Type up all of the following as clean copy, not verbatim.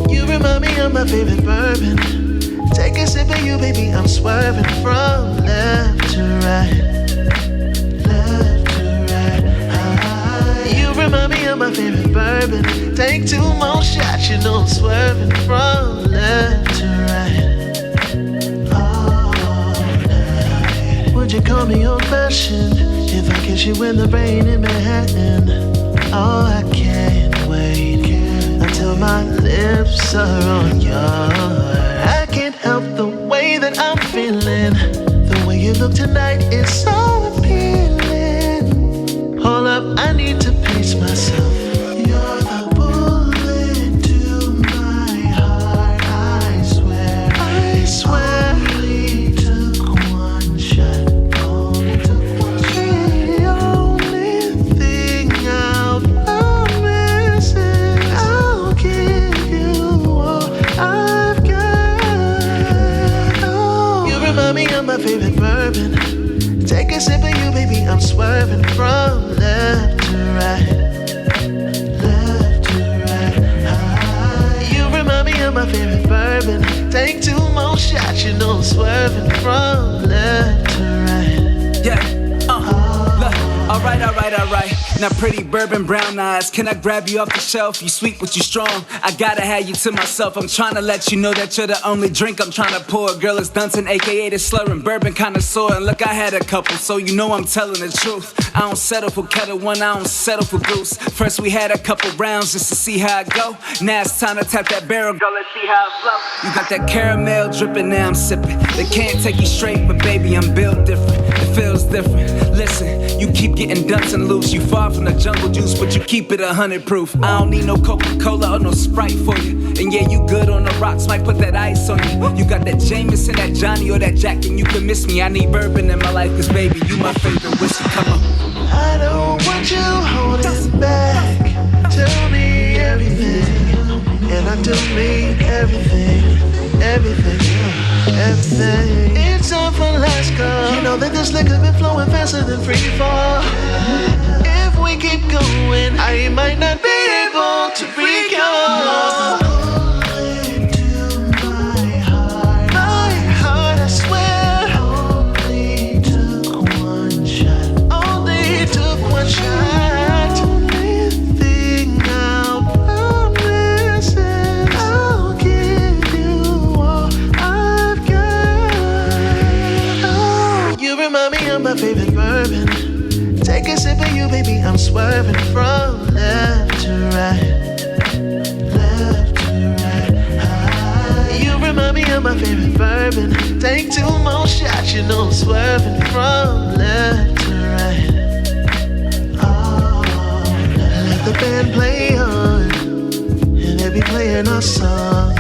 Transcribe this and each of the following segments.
You remind me of my favorite bourbon. Take a sip of you, baby, I'm swerving from left to right. Left to right. You remind me of my favorite bourbon. Take two more shots, you know I'm swerving from left to right. All night. Would you call me old-fashioned if I kiss you in the rain in Manhattan? Oh, I can't wait until my lips are on yours. I can't help the way that I'm feeling. The way you look tonight is so appealing. Hold up, I need to pace myself. You're the bullet to my heart, I swear. I swear. Only took one shot. Only took one shot. The only thing I'll promise is I'll give you all I've got. Oh, you remind me of my favorite bourbon. Take a sip of you, baby, I'm swerving from left to right. Left to right. You remind me of my favorite bourbon. Take two more shots, you know I'm swerving from left to right. Yeah, look, alright. Now pretty bourbon brown eyes, can I grab you off the shelf? You sweet but you strong, I gotta have you to myself. I'm trying to let you know that you're the only drink I'm trying to pour. Girl, it's Dunton, aka the slurring bourbon connoisseur. And look, I had a couple, so you know I'm telling the truth. I don't settle for Kettle One, I don't settle for Goose. First we had a couple rounds just to see how it go. Now it's time to tap that barrel, girl, let's see how it flow. You got that caramel dripping, now I'm sipping. They can't take you straight, but baby, I'm built different. It feels different. Listen, you keep getting Dunton loose. You far from the jungle juice, but you keep it 100 proof. I don't need no Coca-Cola or no Sprite for you. And yeah, you good on the rocks, might put that ice on you. You got that Jameson, that Johnny, or that Jack, and you can miss me. I need bourbon in my life, cause baby, you my favorite whiskey. Come on. I don't want you holding back. Tell me everything, and I do mean everything, everything. It's time for last call. You know that this liquor been flowing faster than free fall. If we keep going, I might not be able to recall. My favorite bourbon. Take a sip of you, baby, I'm swerving from left to right. Left to right. You remind me of my favorite bourbon. Take two more shots, you know I'm swerving from left to right. Oh, let the band play on, and they be playing our song.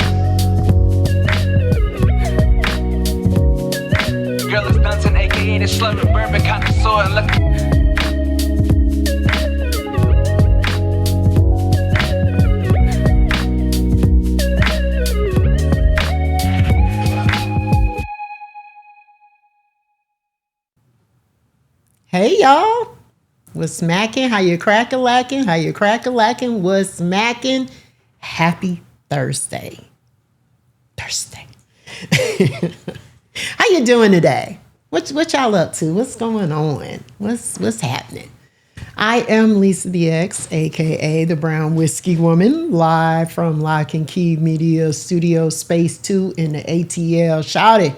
Girl, it's Dunton, aka the slurring bourbon connoisseur. And look. Hey y'all, what's smacking? How you crack-a-lacking? How you crack-a-lacking? What's smacking? Happy Thursday. How you doing today? What y'all up to? What's going on? What's happening? I am Lisa the X, aka the Brown Whiskey Woman, live from Lock and Key Media Studio Space 2 in the ATL. Shawty,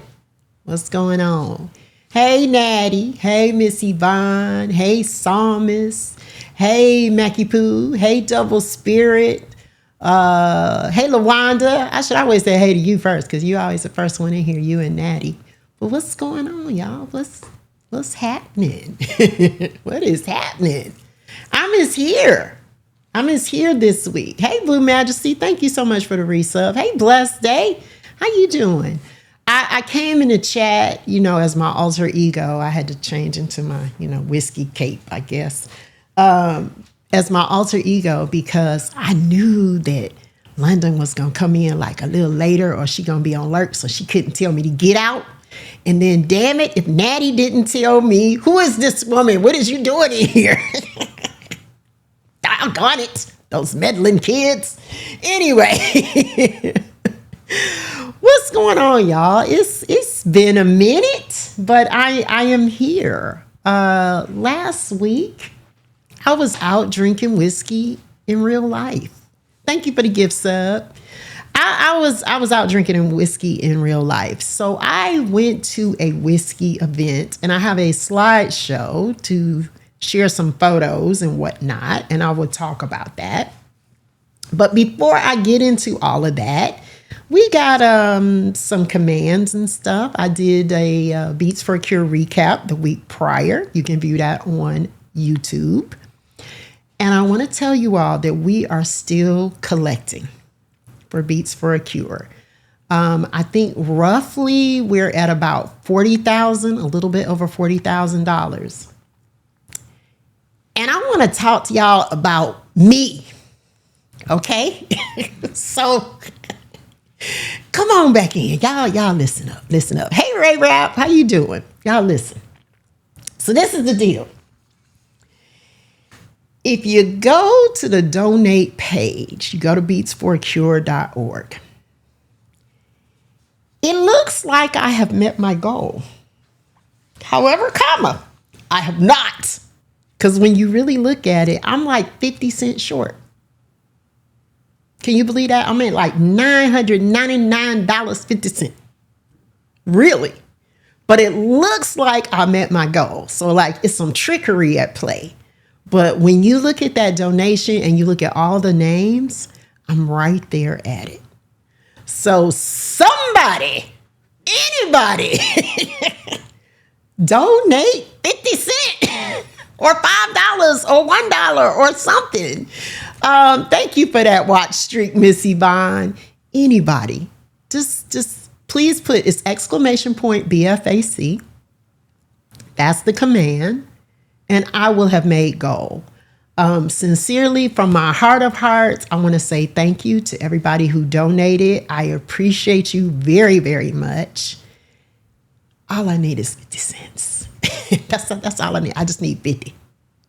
what's going on? Hey Natty, hey Miss Yvonne, hey Psalmist, hey Mackie Poo, hey Double Spirit, hey LaWanda. I should always say hey to you first because you always the first one in here, you and Natty. But what's going on, y'all? What's happening? What is happening? I'm here this week. Hey Blue Majesty, thank you so much for the resub. Hey Blessed Day, how you doing? I came in the chat, as my alter ego. I had to change into my, whiskey cape, I guess. And as my alter ego because I knew that London was going to come in like a little later or she going to be on alert, so she couldn't tell me to get out. And then, damn it, if Natty didn't tell me, who is this woman? What is you doing in here? Doggone it. Those meddling kids. Anyway, what's going on, y'all? It's been a minute, but I am here. Last week, I was out drinking whiskey in real life. Thank you for the gift sub. I was out drinking whiskey in real life. So I went to a whiskey event, and I have a slideshow to share some photos and whatnot, and I will talk about that. But before I get into all of that, we got some commands and stuff. I did a Beats for a Cure recap the week prior. You can view that on YouTube. And I want to tell you all that we are still collecting for Beats for a Cure. I think roughly we're at about $40,000, a little bit over $40,000. And I want to talk to y'all about me. Okay? So come on back in. Y'all listen up. Listen up. Hey, Ray Rap, how you doing? Y'all listen. So this is the deal. If you go to the donate page, you go to beatsforacure.org. It looks like I have met my goal. However, I have not. Because when you really look at it, I'm like 50 cents short. Can you believe that? I'm at like $999.50. Really? But it looks like I met my goal. So like it's some trickery at play. But when you look at that donation and you look at all the names, I'm right there at it. So somebody, anybody, donate 50 cents or $5 or $1 or something. Thank you for that watch streak, Miss Yvonne. Anybody, just please put it's exclamation point BFAC. That's the command. And I will have made goal. Sincerely, from my heart of hearts, I want to say thank you to everybody who donated. I appreciate you very, very much. All I need is 50 cents. That's all I need. I just need 50.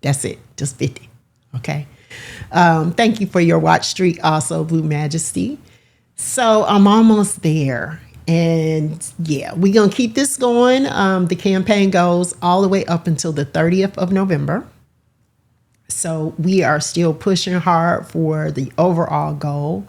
That's it. Just 50. Okay. Thank you for your watch streak also, Blue Majesty. So I'm almost there. And yeah, we're going to keep this going. The campaign goes all the way up until the 30th of November. So we are still pushing hard for the overall goal.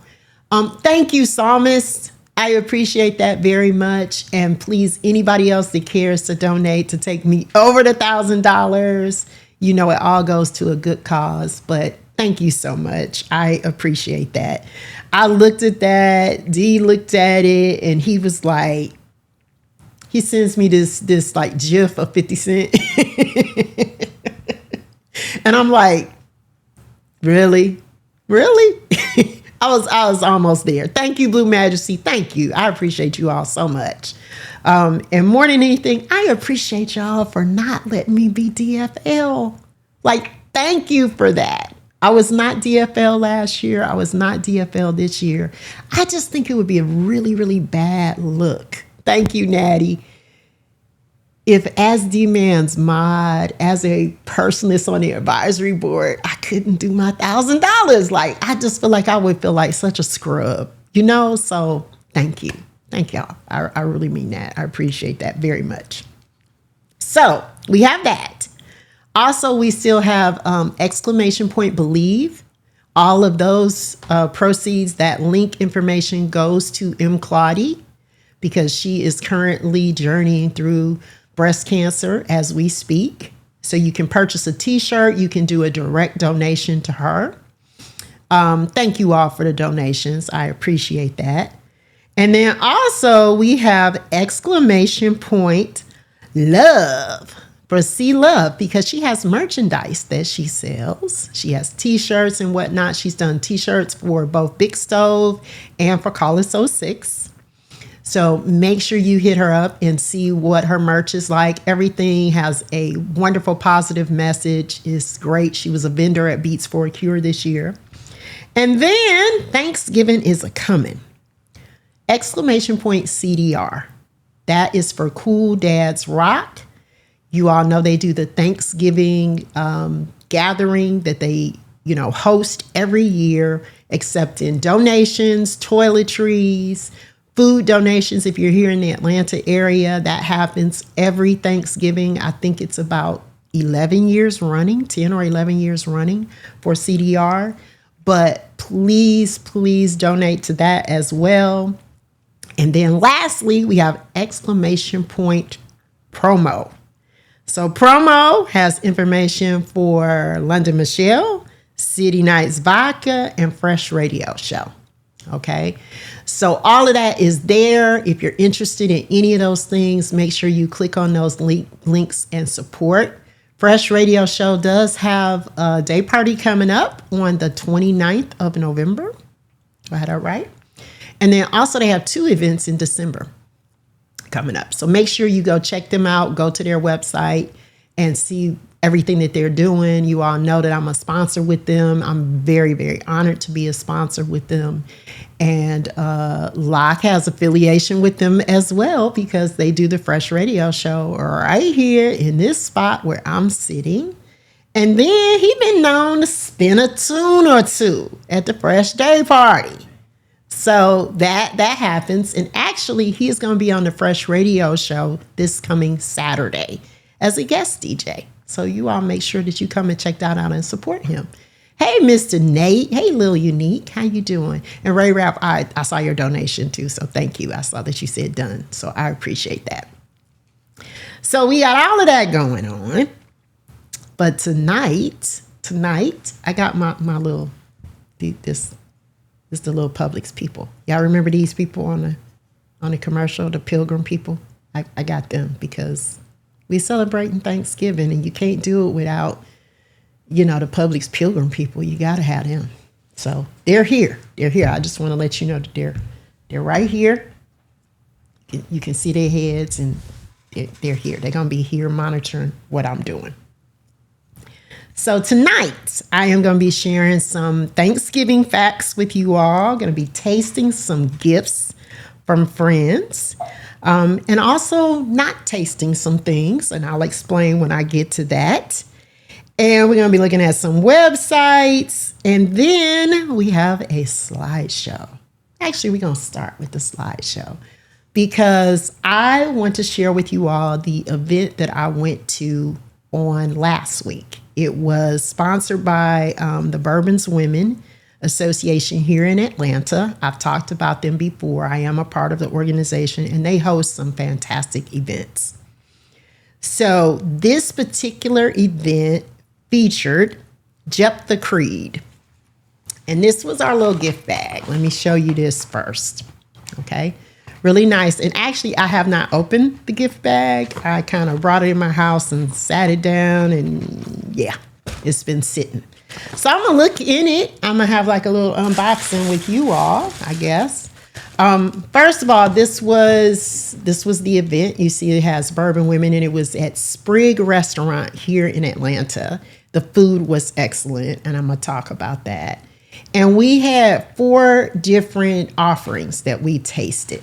Thank you, Psalmist. I appreciate that very much. And please, anybody else that cares to donate to take me over the $1,000, you know, it all goes to a good cause. But thank you so much. I appreciate that. I looked at that. D looked at it, and he was like, he sends me this like GIF of 50 cents. And I'm like, really? I was almost there. Thank you, Blue Majesty. Thank you. I appreciate you all so much. And more than anything, I appreciate y'all for not letting me be DFL. Like, thank you for that. I was not DFL last year. I was not DFL this year. I just think it would be a really, really bad look. Thank you, Natty. If as D-Man's mod, as a person that's on the advisory board, I couldn't do my $1,000. Like, I just feel like I would feel like such a scrub, you know? So thank you. Thank y'all. I really mean that. I appreciate that very much. So we have that. Also, we still have exclamation point believe. All of those proceeds, that link information goes to M. Claudie because she is currently journeying through breast cancer as we speak. So you can purchase a t-shirt. You can do a direct donation to her. Thank you all for the donations. I appreciate that. And then also we have exclamation point love for C Love because she has merchandise that she sells. She has t-shirts and whatnot. She's done t-shirts for both Big Stove and for Call Us 06. So make sure you hit her up and see what her merch is like. Everything has a wonderful positive message. It's great. She was a vendor at Beats for a Cure this year. And then Thanksgiving is a coming. Exclamation point CDR. That is for Cool Dads Rock. You all know they do the Thanksgiving gathering that they, host every year, accepting donations, toiletries, food donations. If you're here in the Atlanta area, that happens every Thanksgiving. I think it's about 11 years running, 10 or 11 years running for CDR. But please, please donate to that as well. And then lastly, we have exclamation point promo. So promo has information for London Michelle, City Nights Vodka, and Fresh Radio Show. Okay. So all of that is there. If you're interested in any of those things, make sure you click on those links and support. Fresh Radio Show does have a day party coming up on the 29th of November. I had that right. And then also they have 2 events in December coming up. So make sure you go check them out, go to their website and see everything that they're doing. You all know that I'm a sponsor with them. I'm very, very honored to be a sponsor with them. And Locke has affiliation with them as well because they do the Fresh Radio Show right here in this spot where I'm sitting. And then he been known to spin a tune or two at the Fresh Day Party. So that happens. And actually, he is going to be on the Fresh Radio Show this coming Saturday as a guest DJ. So you all make sure that you come and check that out and support him. Hey, Mr. Nate. Hey, Lil Unique. How you doing? And Ray Rap, I saw your donation too. So thank you. I saw that you said done. So I appreciate that. So we got all of that going on. But tonight, I got my little, this is the little Publix people. Y'all remember these people on the commercial, the Pilgrim people? I got them because we're celebrating Thanksgiving and you can't do it without, the Publix Pilgrim people. You got to have them. So they're here. I just want to let you know that they're right here. You can see their heads and they're here. They're going to be here monitoring what I'm doing. So tonight, I am going to be sharing some Thanksgiving facts with you all. Going to be tasting some gifts from friends. And also not tasting some things. And I'll explain when I get to that. And we're going to be looking at some websites. And then we have a slideshow. Actually, we're going to start with the slideshow. Because I want to share with you all the event that I went to on last week. It was sponsored by the Bourbon's Women Association here in Atlanta. I've talked about them before. I am a part of the organization and they host some fantastic events. So this particular event featured Jephthah Creed. And this was our little gift bag. Let me show you this first. Okay. Really nice. And actually, I have not opened the gift bag. I kind of brought it in my house and sat it down. And yeah, it's been sitting. So I'm going to look in it. I'm going to have like a little unboxing with you all, I guess. First of all, this was the event. You see it has Bourbon Women and it was at Sprig Restaurant here in Atlanta. The food was excellent. And I'm going to talk about that. And we had 4 different offerings that we tasted.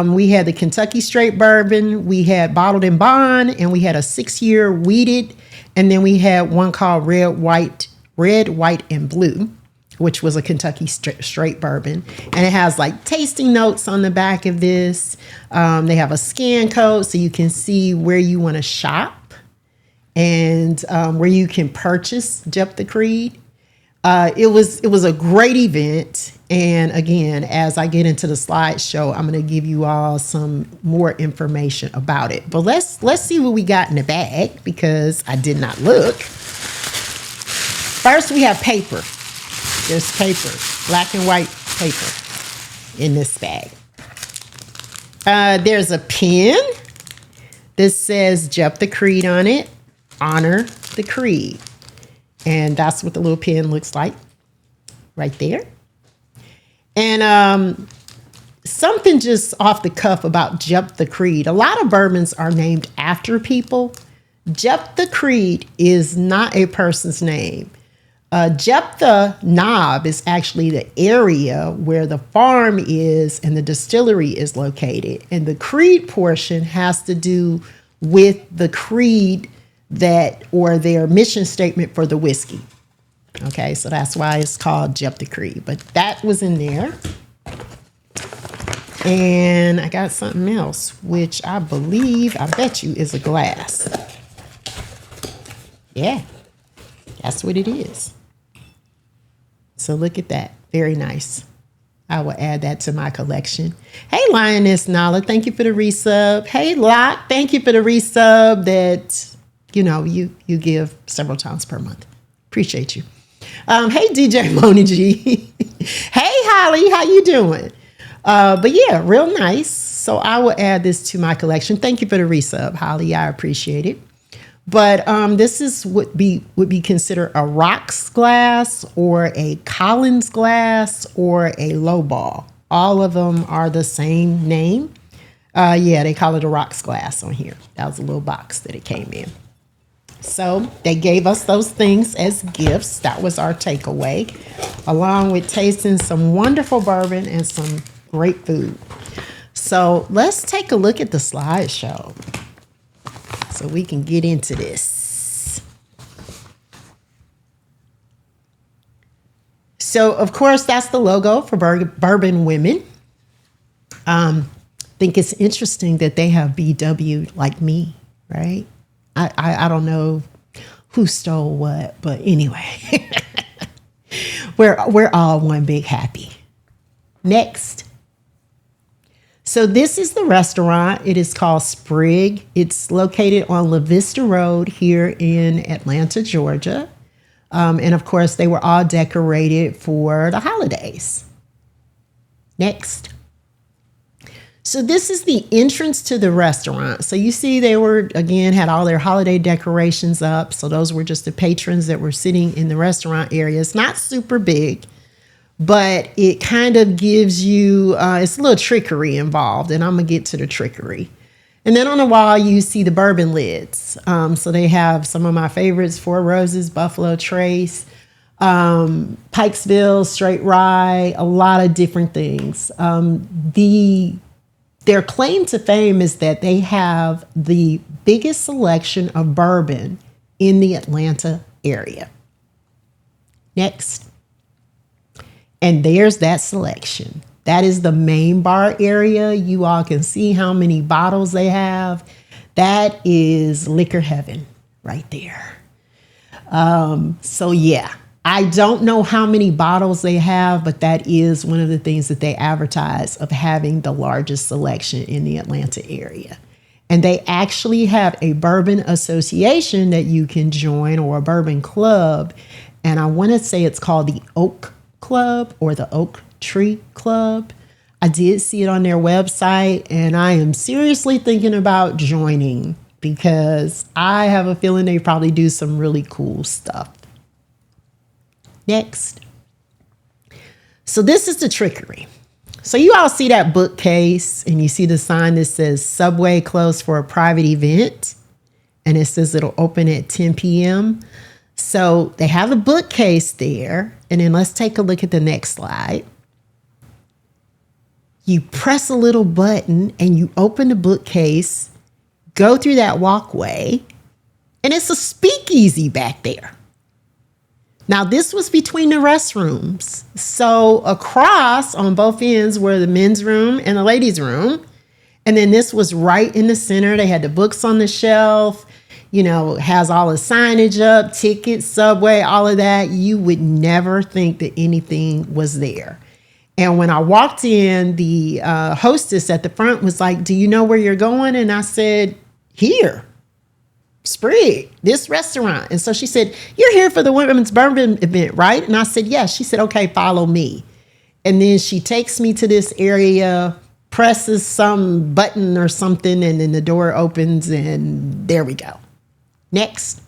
We had the Kentucky Straight Bourbon, we had Bottled and Bond, and we had a 6-year wheated, and then we had one called Red, White, and Blue, which was a Kentucky Straight Bourbon. And it has like tasting notes on the back of this. They have a scan code so you can see where you want to shop and where you can purchase Jephthah Creed. It was a great event. And again, as I get into the slideshow, I'm going to give you all some more information about it. But let's see what we got in the bag because I did not look. First, we have paper. There's paper, black and white paper in this bag. There's a pen that says Jephthah Creed on it. Honor the creed. And that's what the little pen looks like right there. And something just off the cuff about Jephthah Creed. A lot of bourbons are named after people. Jephthah Creed is not a person's name. Jephthah Knob is actually the area where the farm is and the distillery is located. And the creed portion has to do with the creed that, or their mission statement for the whiskey. Okay, so that's why it's called Jephthah Creed. But that was in there. And I got something else, which I bet you is a glass. Yeah, that's what it is. So look at that. Very nice. I will add that to my collection. Hey, Lioness Nala, thank you for the resub. Hey, Locke, thank you for the resub that, you give several times per month. Appreciate you. Hey, DJ Moni G. Hey, Holly, how you doing? But yeah, real nice. So I will add this to my collection. Thank you for the resub, Holly. I appreciate it. But this is would be considered a rocks glass or a Collins glass or a lowball. All of them are the same name. Yeah, they call it a rocks glass on here. That was a little box that it came in. So they gave us those things as gifts. That was our takeaway, along with tasting some wonderful bourbon and some great food. So let's take a look at the slideshow so we can get into this. So, of course, that's the logo for Bourbon Women. Think it's interesting that they have BW like me, right? I don't know who stole what, but anyway, we're all one big happy. Next. So this is the restaurant. It is called Sprig. It's located on La Vista Road here in Atlanta, Georgia. And of course, they were all decorated for the holidays. Next. So this is the entrance to the restaurant. So you see they had all their holiday decorations up. So those were just the patrons that were sitting in the restaurant area. It's not super big, but it kind of gives you, it's a little trickery involved, and I'm going to get to the trickery. And then on the wall, you see the bourbon lids. So they have some of my favorites, Four Roses, Buffalo Trace, Pikesville, Straight Rye, a lot of different things. Their claim to fame is that they have the biggest selection of bourbon in the Atlanta area. Next. And there's that selection. That is the main bar area. You all can see how many bottles they have. That is liquor heaven right there. So yeah, I don't know how many bottles they have, but that is one of the things that they advertise of having the largest selection in the Atlanta area. And they actually have a bourbon association that you can join, or a bourbon club. And I want to say it's called the Oak Club or the Oak Tree Club. I did see it on their website, and I am seriously thinking about joining because I have a feeling they probably do some really cool stuff. Next. So this is the trickery. So you all see that bookcase, and you see the sign that says Subway closed for a private event, and it says it'll open at 10 p.m. So they have a bookcase there. And then let's take a look at the next slide. You press a little button and you open the bookcase, go through that walkway, and it's a speakeasy back there. Now, this was between the restrooms. So across on both ends were the men's room and the ladies' room. And then this was right in the center. They had the books on the shelf. Has all the signage up, tickets, Subway, all of that. You would never think that anything was there. And when I walked in, the hostess at the front was like, "Do you know where you're going?" And I said, "Here, Sprig, this restaurant." And so she said, "You're here for the Women's Bourbon event, right?" And I said, "Yes." She said, "Okay, follow me." And then she takes me to this area, presses some button or something, and then the door opens, and there we go. Next.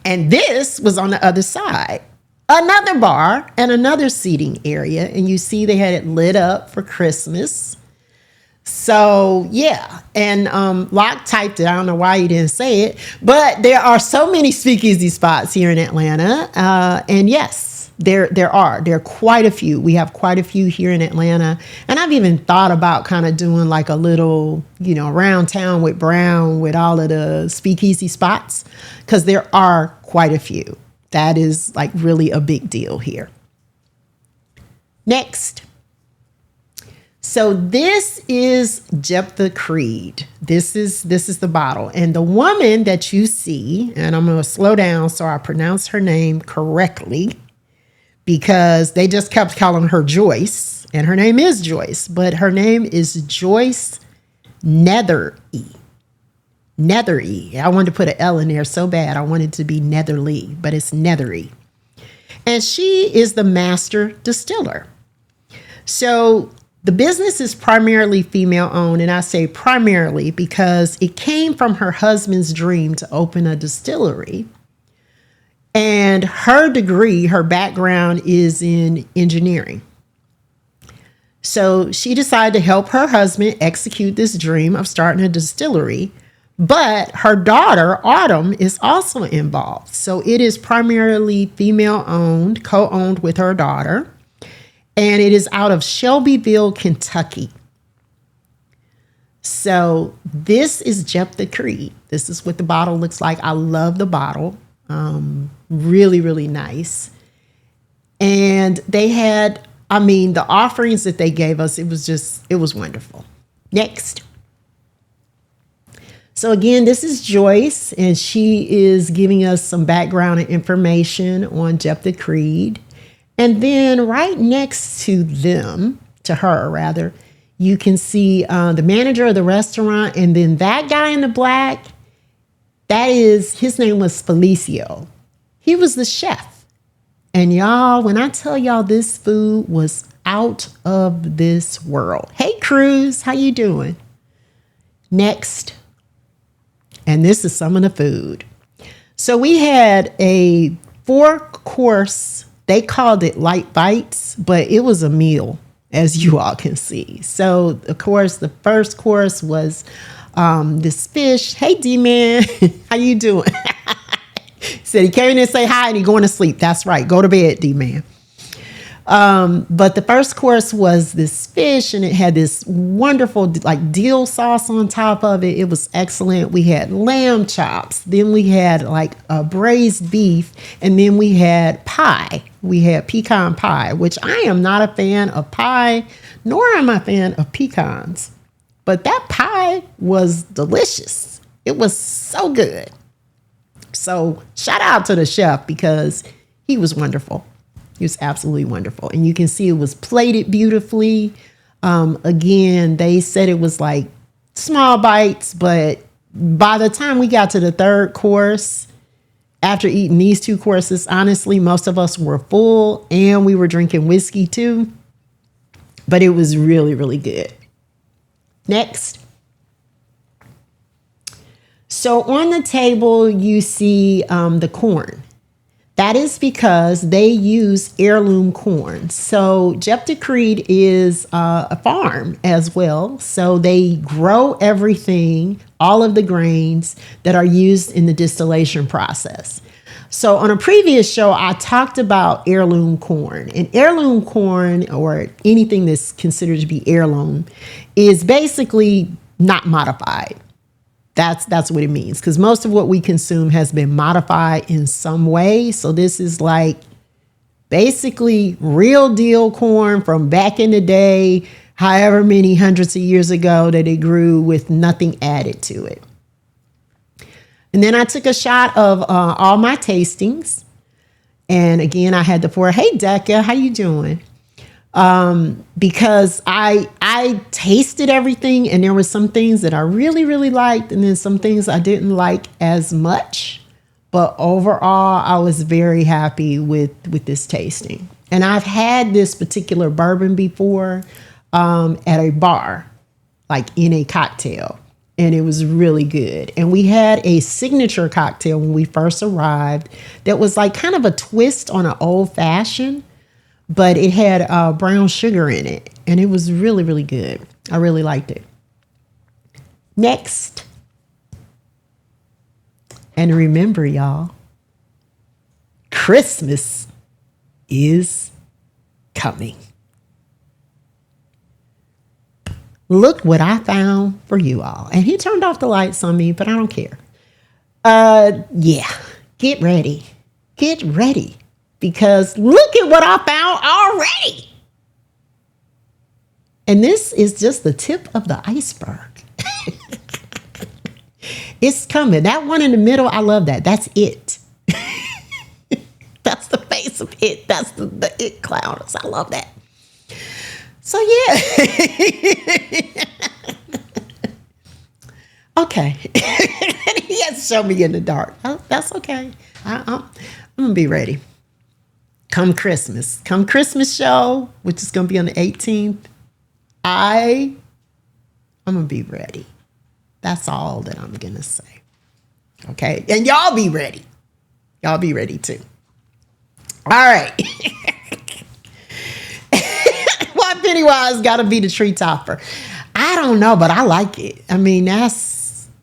And this was on the other side. another bar and another seating area. And you see they had it lit up for Christmas. So yeah, and Locke typed it. I don't know why he didn't say it, but there are so many speakeasy spots here in Atlanta. And yes, there are quite a few. We have quite a few here in Atlanta. And I've even thought about kind of doing like a little, around town with Brown with all of the speakeasy spots, because there are quite a few. That is like really a big deal here. Next. So this is Jephthah Creed. This is the bottle. And the woman that you see, and I'm going to slow down so I pronounce her name correctly, because they just kept calling her Joyce, and her name is Joyce, but her name is Joyce Nethery. Nethery. I wanted to put an L in there so bad. I wanted it to be Netherly, but it's Nethery. And she is the master distiller. So the business is primarily female owned, and I say primarily because it came from her husband's dream to open a distillery. And her degree, her background is in engineering. So she decided to help her husband execute this dream of starting a distillery. But her daughter, Autumn, is also involved. So it is primarily female owned, co-owned with her daughter. And it is out of Shelbyville, Kentucky. So this is Jephthah Creed. This is what the bottle looks like. I love the bottle. Really, really nice. And they had, the offerings that they gave us, it was wonderful. Next. So again, this is Joyce, and she is giving us some background and information on Jephthah Creed. And then right next to her, you can see the manager of the restaurant. And then that guy in the black, his name was Felicio. He was the chef. And y'all, when I tell y'all this food was out of this world. Hey, Cruz, how you doing? Next. And this is some of the food. So we had a 4-course. They called it light bites, but it was a meal, as you all can see. So, of course, the first course was this fish. Hey, D-Man, how you doing? Said he came in and say hi and he going to sleep. That's right. Go to bed, D-Man. But the first course was this fish, and it had this wonderful like dill sauce on top of it. It was excellent. We had lamb chops. Then we had like a braised beef, and then we had pie. We had pecan pie, which I am not a fan of pie, nor am I a fan of pecans. But that pie was delicious. It was so good. So shout out to the chef because he was wonderful. He was absolutely wonderful. And you can see it was plated beautifully. Again, they said it was like small bites, but by the time we got to the third course, after eating these 2 courses, honestly, most of us were full and we were drinking whiskey too. But it was really, really good. Next. So on the table, you see the corn. That is because they use heirloom corn. So Jephthah Creed is a farm as well. So they grow everything, all of the grains that are used in the distillation process. So on a previous show, I talked about heirloom corn. And heirloom corn, or anything that's considered to be heirloom, is basically not modified. That's what it means, because most of what we consume has been modified in some way. So this is like basically real deal corn from back in the day, however many hundreds of years ago that it grew with nothing added to it. And then I took a shot of all my tastings. And again, I had the 4. Hey, Decca, how you doing? Because I tasted everything, and there were some things that I really, really liked, and then some things I didn't like as much. But overall, I was very happy with this tasting. And I've had this particular bourbon before at a bar, like in a cocktail. and it was really good. And we had a signature cocktail when we first arrived that was like kind of a twist on an old fashioned, but it had brown sugar in it, and it was really, really good. I really liked it. Next. And remember, y'all, Christmas is coming. Look what I found for you all. And he turned off the lights on me, but I don't care. Yeah, get ready. Get ready. Because look at what I found already. And this is just the tip of the iceberg. It's coming. That one in the middle, I love that. That's it. That's the face of it. That's the it clouds. I love that. So yeah. Okay. He has to show me in the dark. Oh, that's okay. I'm going to be ready. Come Christmas show, which is going to be on the 18th. I'm going to be ready. That's all that I'm going to say. Okay. And y'all be ready. Y'all be ready too. All right. Why Pennywise got to be the tree topper? I don't know, but I like it. I mean,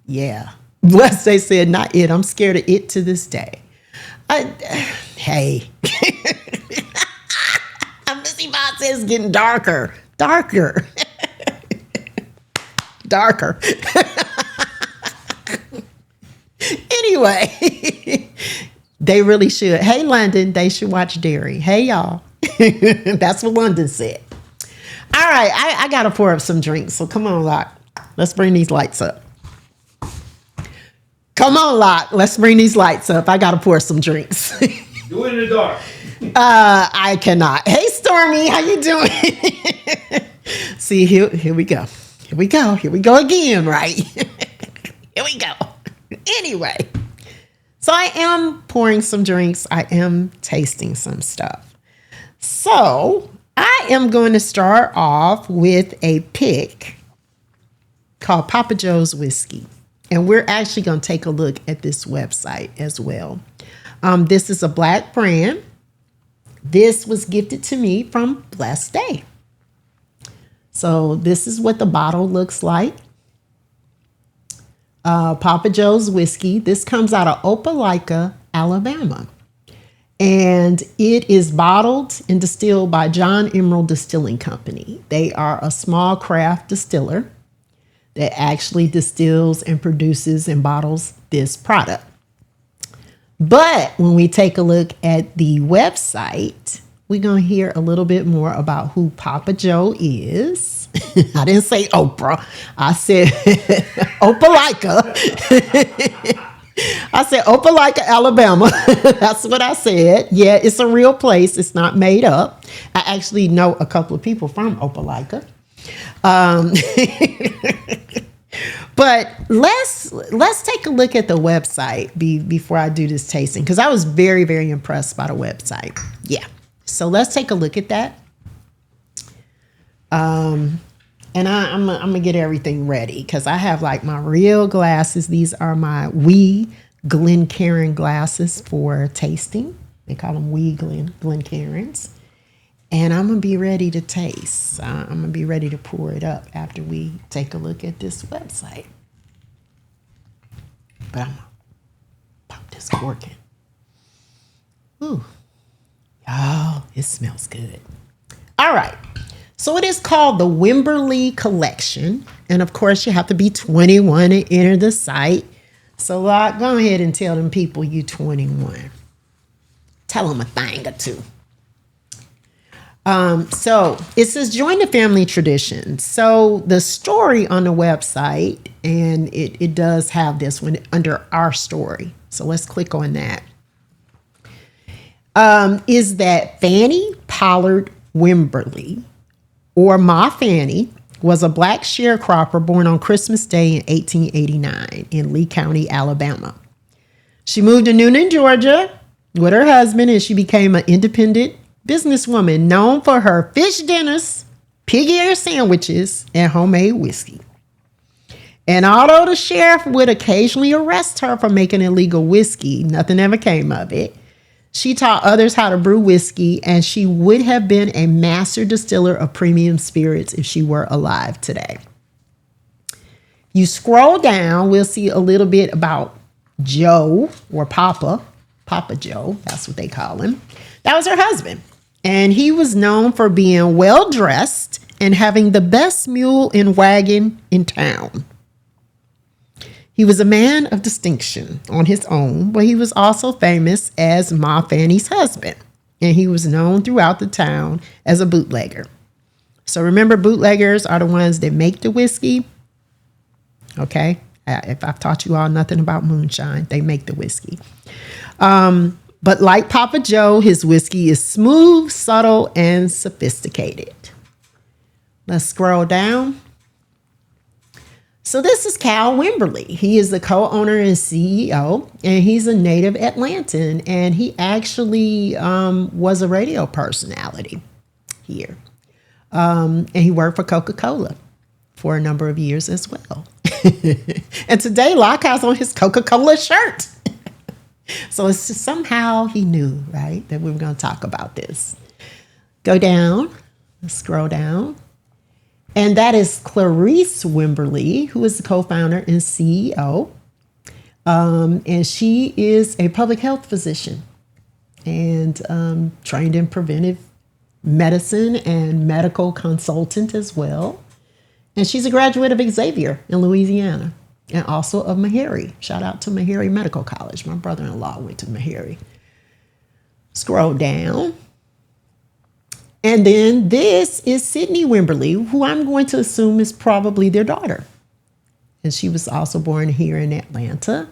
yeah. Bless they said, not it. I'm scared of it to this day. Hey. Missy Bot says it's getting darker. Darker. Anyway, they really should. Hey, London, they should watch Dairy. Hey, y'all. That's what London said. All right, I got to pour up some drinks. So come on, Locke. Let's bring these lights up. Come on, Locke. Let's bring these lights up. I got to pour some drinks. Do it in the dark. I cannot. Hey, Stormy, how you doing? See, here we go. Here we go again, right? Here we go. Anyway, so I am pouring some drinks. I am tasting some stuff. So I am going to start off with a pick called Papa Joe's Whiskey. And we're actually going to take a look at this website as well. This is a Black brand. This was gifted to me from Blessed Day. So this is what the bottle looks like. Papa Joe's Whiskey. This comes out of Opelika, Alabama. And it is bottled and distilled by John Emerald Distilling Company. They are a small craft distiller that actually distills and produces and bottles this product. But when we take a look at the website, we're going to hear a little bit more about who Papa Joe is. I didn't say Oprah. I said Opelika. I said Opelika, Alabama. That's what I said. Yeah, it's a real place. It's not made up. I actually know a couple of people from Opelika. But let's take a look at the website before I do this tasting, because I was very, very impressed by the website. Yeah. So let's take a look at that. And I'm gonna get everything ready because I have like my real glasses. These are my wee Glencairn glasses for tasting. They call them wee Glencairns. And I'm going to be ready to taste. I'm going to be ready to pour it up after we take a look at this website. But I'm going to pop this cork in. Ooh. Oh, it smells good. All right. So it is called the Wimberley Collection. And of course, you have to be 21 to enter the site. So go ahead and tell them people you 21. Tell them a thing or two. So it says join the family tradition. So the story on the website, and it does have this one under our story. So let's click on that. Is that Fanny Pollard Wimberley, or Ma Fanny, was a Black sharecropper born on Christmas Day in 1889 in Lee County, Alabama. She moved to Noonan, Georgia with her husband, and she became an independent businesswoman known for her fish dinners, pig ear sandwiches, and homemade whiskey. And although the sheriff would occasionally arrest her for making illegal whiskey, nothing ever came of it. She taught others how to brew whiskey, and she would have been a master distiller of premium spirits if she were alive today. You scroll down, we'll see a little bit about Joe, or Papa Joe, that's what they call him. That was her husband. And he was known for being well-dressed and having the best mule and wagon in town. He was a man of distinction on his own, but he was also famous as Ma Fanny's husband. And he was known throughout the town as a bootlegger. So remember, bootleggers are the ones that make the whiskey. Okay, if I've taught you all nothing about moonshine, they make the whiskey. But like Papa Joe, his whiskey is smooth, subtle, and sophisticated. Let's scroll down. So this is Cal Wimberly. He is the co-owner and CEO, and he's a native Atlantan, and he actually was a radio personality here. And he worked for Coca-Cola for a number of years as well. And today, Locke has on his Coca-Cola shirt. So it's just somehow he knew, right, that we were going to talk about this. Go down, scroll down. And that is Clarice Wimberly, who is the co-founder and CEO. And she is a public health physician and trained in preventive medicine and medical consultant as well. And she's a graduate of Xavier in Louisiana and also of Meharry. Shout out to Meharry Medical College. My brother-in-law went to Meharry. Scroll down. And then this is Sydney Wimberly, who I'm going to assume is probably their daughter. And she was also born here in Atlanta.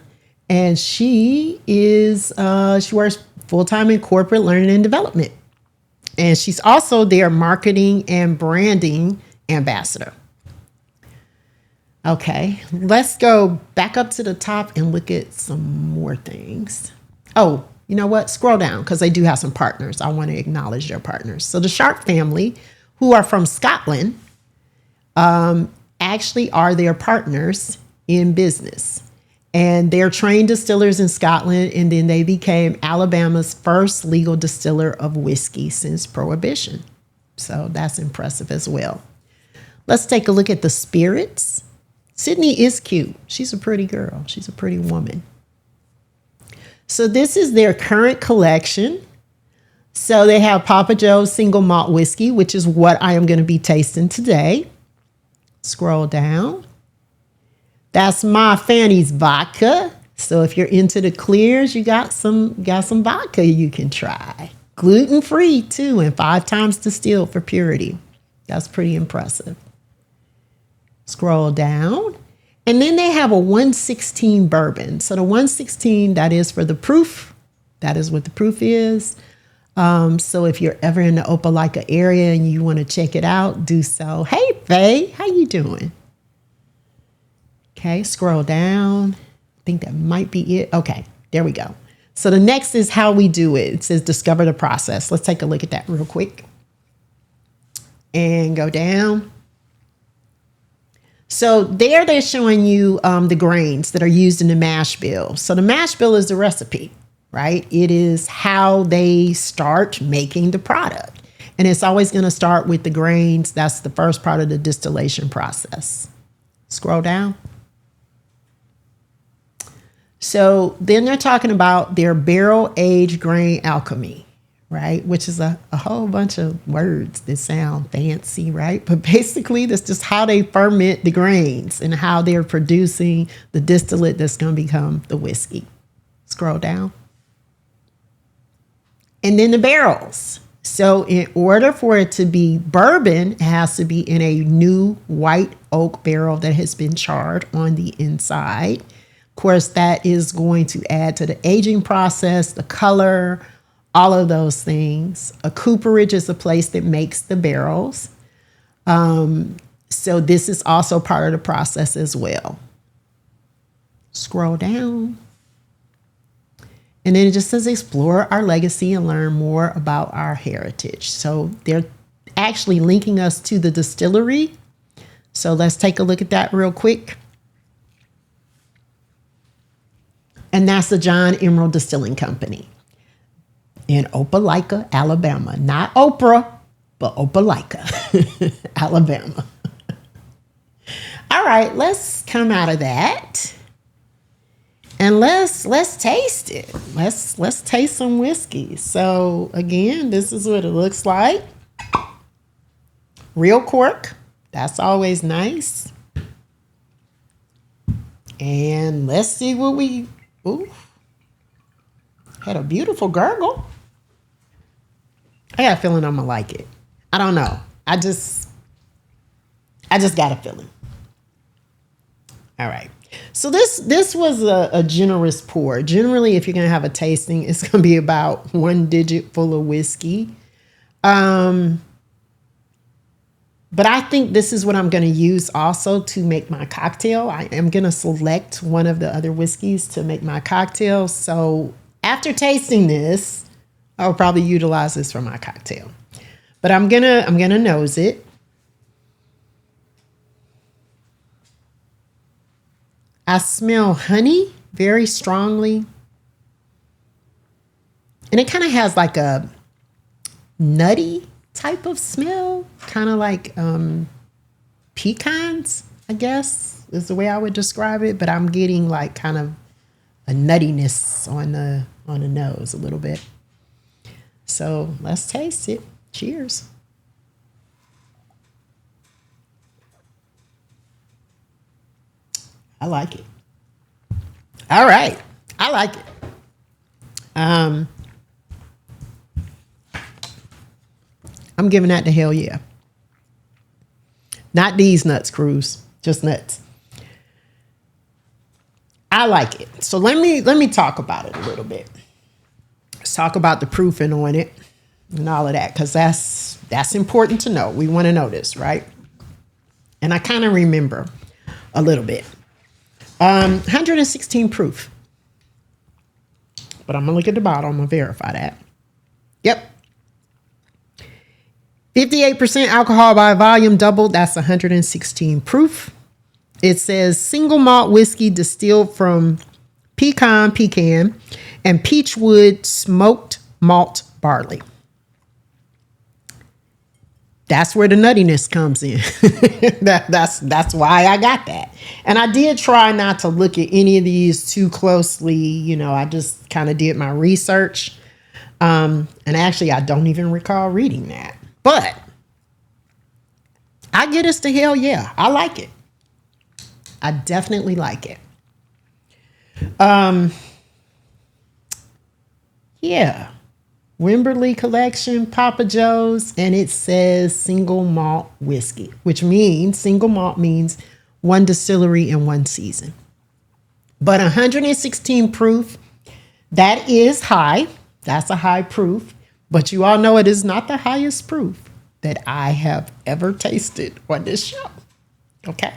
And she works full-time in corporate learning and development. And she's also their marketing and branding ambassador. Okay, let's go back up to the top and look at some more things. Oh, you know what? Scroll down because they do have some partners. I want to acknowledge their partners. So the Sharp family, who are from Scotland, actually are their partners in business. And they're trained distillers in Scotland, and then they became Alabama's first legal distiller of whiskey since Prohibition. So that's impressive as well. Let's take a look at the spirits. Sydney is cute. She's a pretty girl. She's a pretty woman. So this is their current collection. So they have Papa Joe's single malt whiskey, which is what I am going to be tasting today. Scroll down. That's Ma Fanny's vodka. So if you're into the clears, you got some vodka you can try. Gluten-free too, and 5 times distilled for purity. That's pretty impressive. Scroll down. And then they have a 116 bourbon. So the 116, that is for the proof. That is what the proof is. So if you're ever in the Opelika area and you want to check it out, do so. Hey, Faye, how you doing? Okay, scroll down. I think that might be it. Okay, there we go. So the next is how we do it. It says discover the process. Let's take a look at that real quick. And go down. So there they're showing you the grains that are used in the mash bill. So the mash bill is the recipe, right? It is how they start making the product. And it's always going to start with the grains. That's the first part of the distillation process. Scroll down. So then they're talking about their barrel-aged grain alchemy, right? Which is a whole bunch of words that sound fancy, right? But basically, that's just how they ferment the grains and how they're producing the distillate that's going to become the whiskey. Scroll down. And then the barrels. So in order for it to be bourbon, it has to be in a new white oak barrel that has been charred on the inside. Of course, that is going to add to the aging process, the color, all of those things. A cooperage is a place that makes the barrels. So this is also part of the process as well. Scroll down. And then it just says explore our legacy and learn more about our heritage. So they're actually linking us to the distillery. So let's take a look at that real quick. And that's the John Emerald Distilling Company in Opelika, Alabama. Not Oprah, but Opelika, Alabama. All right, let's come out of that. And let's taste it. Let's taste some whiskey. So again, this is what it looks like. Real cork. That's always nice. And let's see what we. Ooh, had a beautiful gurgle. I got a feeling I'm gonna like it. I don't know. I just got a feeling. All right. So this was a generous pour. Generally, if you're gonna have a tasting, it's gonna be about 1 digit full of whiskey. But I think this is what I'm going to use also to make my cocktail. I am going to select one of the other whiskeys to make my cocktail. So after tasting this, I'll probably utilize this for my cocktail. But I'm gonna nose it. I smell honey very strongly. And it kind of has like a nutty type of smell, kind of like pecans, I guess is the way I would describe it. But I'm getting like kind of a nuttiness on the nose a little bit. So let's taste it. Cheers. I like it. All right, I like it. I'm giving that to hell yeah. Not these nuts, Cruz, just nuts. I like it. So let me talk about it a little bit. Let's talk about the proofing on it and all of that, because that's important to know. We want to know this, right? And I kind of remember a little bit. 116 proof. But I'm gonna look at the bottle. I'm gonna verify that. Yep. 58% alcohol by volume doubled. That's 116 proof. It says single malt whiskey distilled from pecan, and peachwood smoked malt barley. That's where the nuttiness comes in. That's why I got that. And I did try not to look at any of these too closely. You know, I just kind of did my research. And actually, I don't even recall reading that. But I get us to hell yeah. I like it. I definitely like it. Yeah. Wimberley Collection, Papa Joe's, and it says single malt whiskey, which means single malt means one distillery in one season. But 116 proof, that is high. That's a high proof. But you all know it is not the highest proof that I have ever tasted on this show. Okay.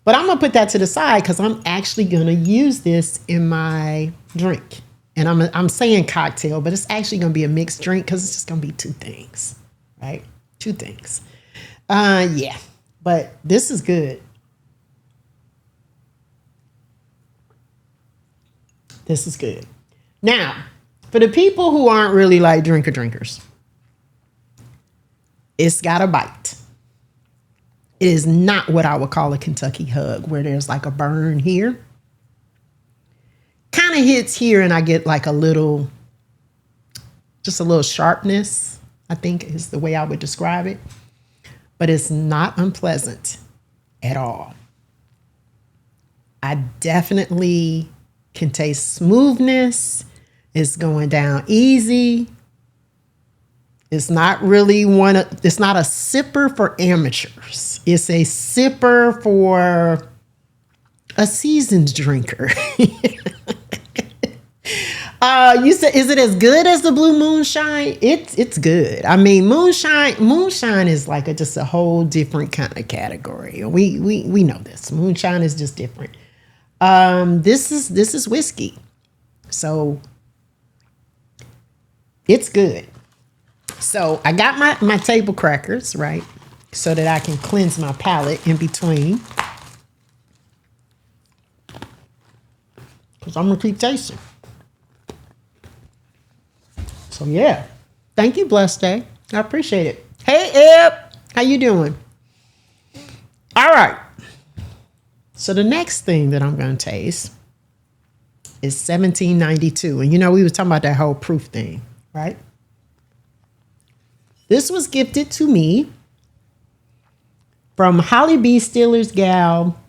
But I'm going to put that to the side because I'm actually going to use this in my drink. And I'm saying cocktail, but it's actually going to be a mixed drink because it's just going to be two things, right? Two things. Yeah, but this is good. This is good. Now, for the people who aren't really like drinkers, it's got a bite. It is not what I would call a Kentucky hug, where there's like a burn here. Kind of hits here and I get like just a little sharpness, I think is the way I would describe it. But it's not unpleasant at all. I definitely can taste smoothness. It's going down easy. It's not it's not a sipper for amateurs. It's a sipper for a seasoned drinker. You said, is it as good as the Blue Moonshine? It's good. I mean, moonshine is like just a whole different kind of category. We know this. Moonshine is just different. This is whiskey, so it's good. So I got my table crackers, right, so that I can cleanse my palate in between. because I'm going to keep tasting. So, yeah. Thank you, Blessed Day. I appreciate it. Hey, Eb. How you doing? All right. So, the next thing that I'm going to taste is 1792. And, we were talking about that whole proof thing, right? This was gifted to me from Holly B. Steeler's Gal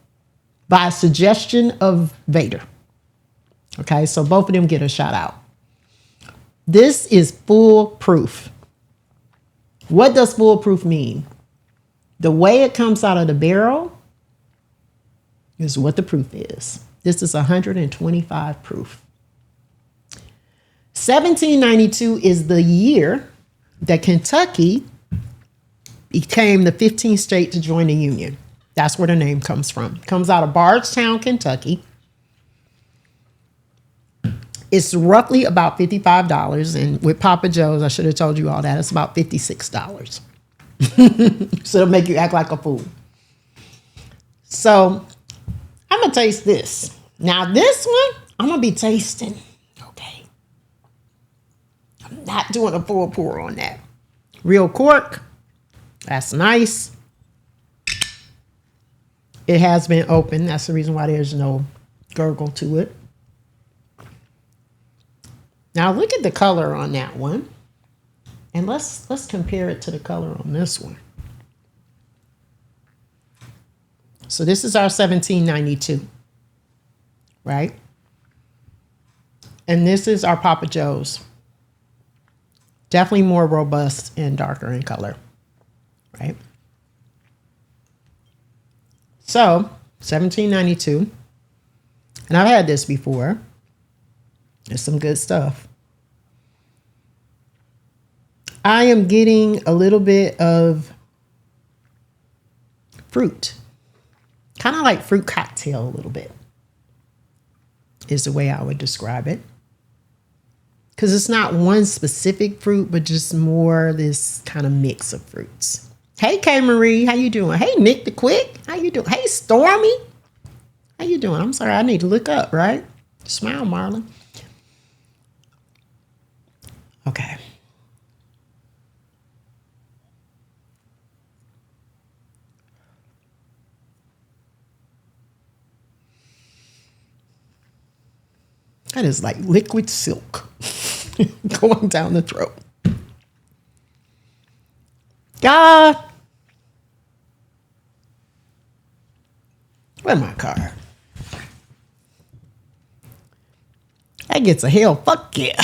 by suggestion of Vader. Okay, so both of them get a shout out. This is foolproof. What does foolproof mean? The way it comes out of the barrel is what the proof is. This is 125 proof. 1792 is the year that Kentucky became the 15th state to join the Union. That's where the name comes from. It comes out of Bardstown, Kentucky. It's roughly about $55. And with Papa Joe's, I should have told you all that, it's about $56. So it'll make you act like a fool. So I'm going to taste this. Now this one, I'm going to be tasting. Okay. I'm not doing a full pour on that. Real cork. That's nice. It has been opened. That's the reason why there's no gurgle to it. Now look at the color on that one. And let's compare it to the color on this one. So this is our 1792, right? And this is our Papa Joe's. Definitely more robust and darker in color, right? So 1792, and I've had this before. It's some good stuff. I am getting a little bit of fruit. Kind of like fruit cocktail a little bit. Is the way I would describe it. Because it's not one specific fruit, but just more this kind of mix of fruits. Hey, K. Marie, how you doing? Hey, Nick the Quick, how you doing? Hey, Stormy, how you doing? I'm sorry, I need to look up, right? Smile, Marlon. Okay. That is like liquid silk going down the throat. God. Where's my card? That gets a hell fuck yeah.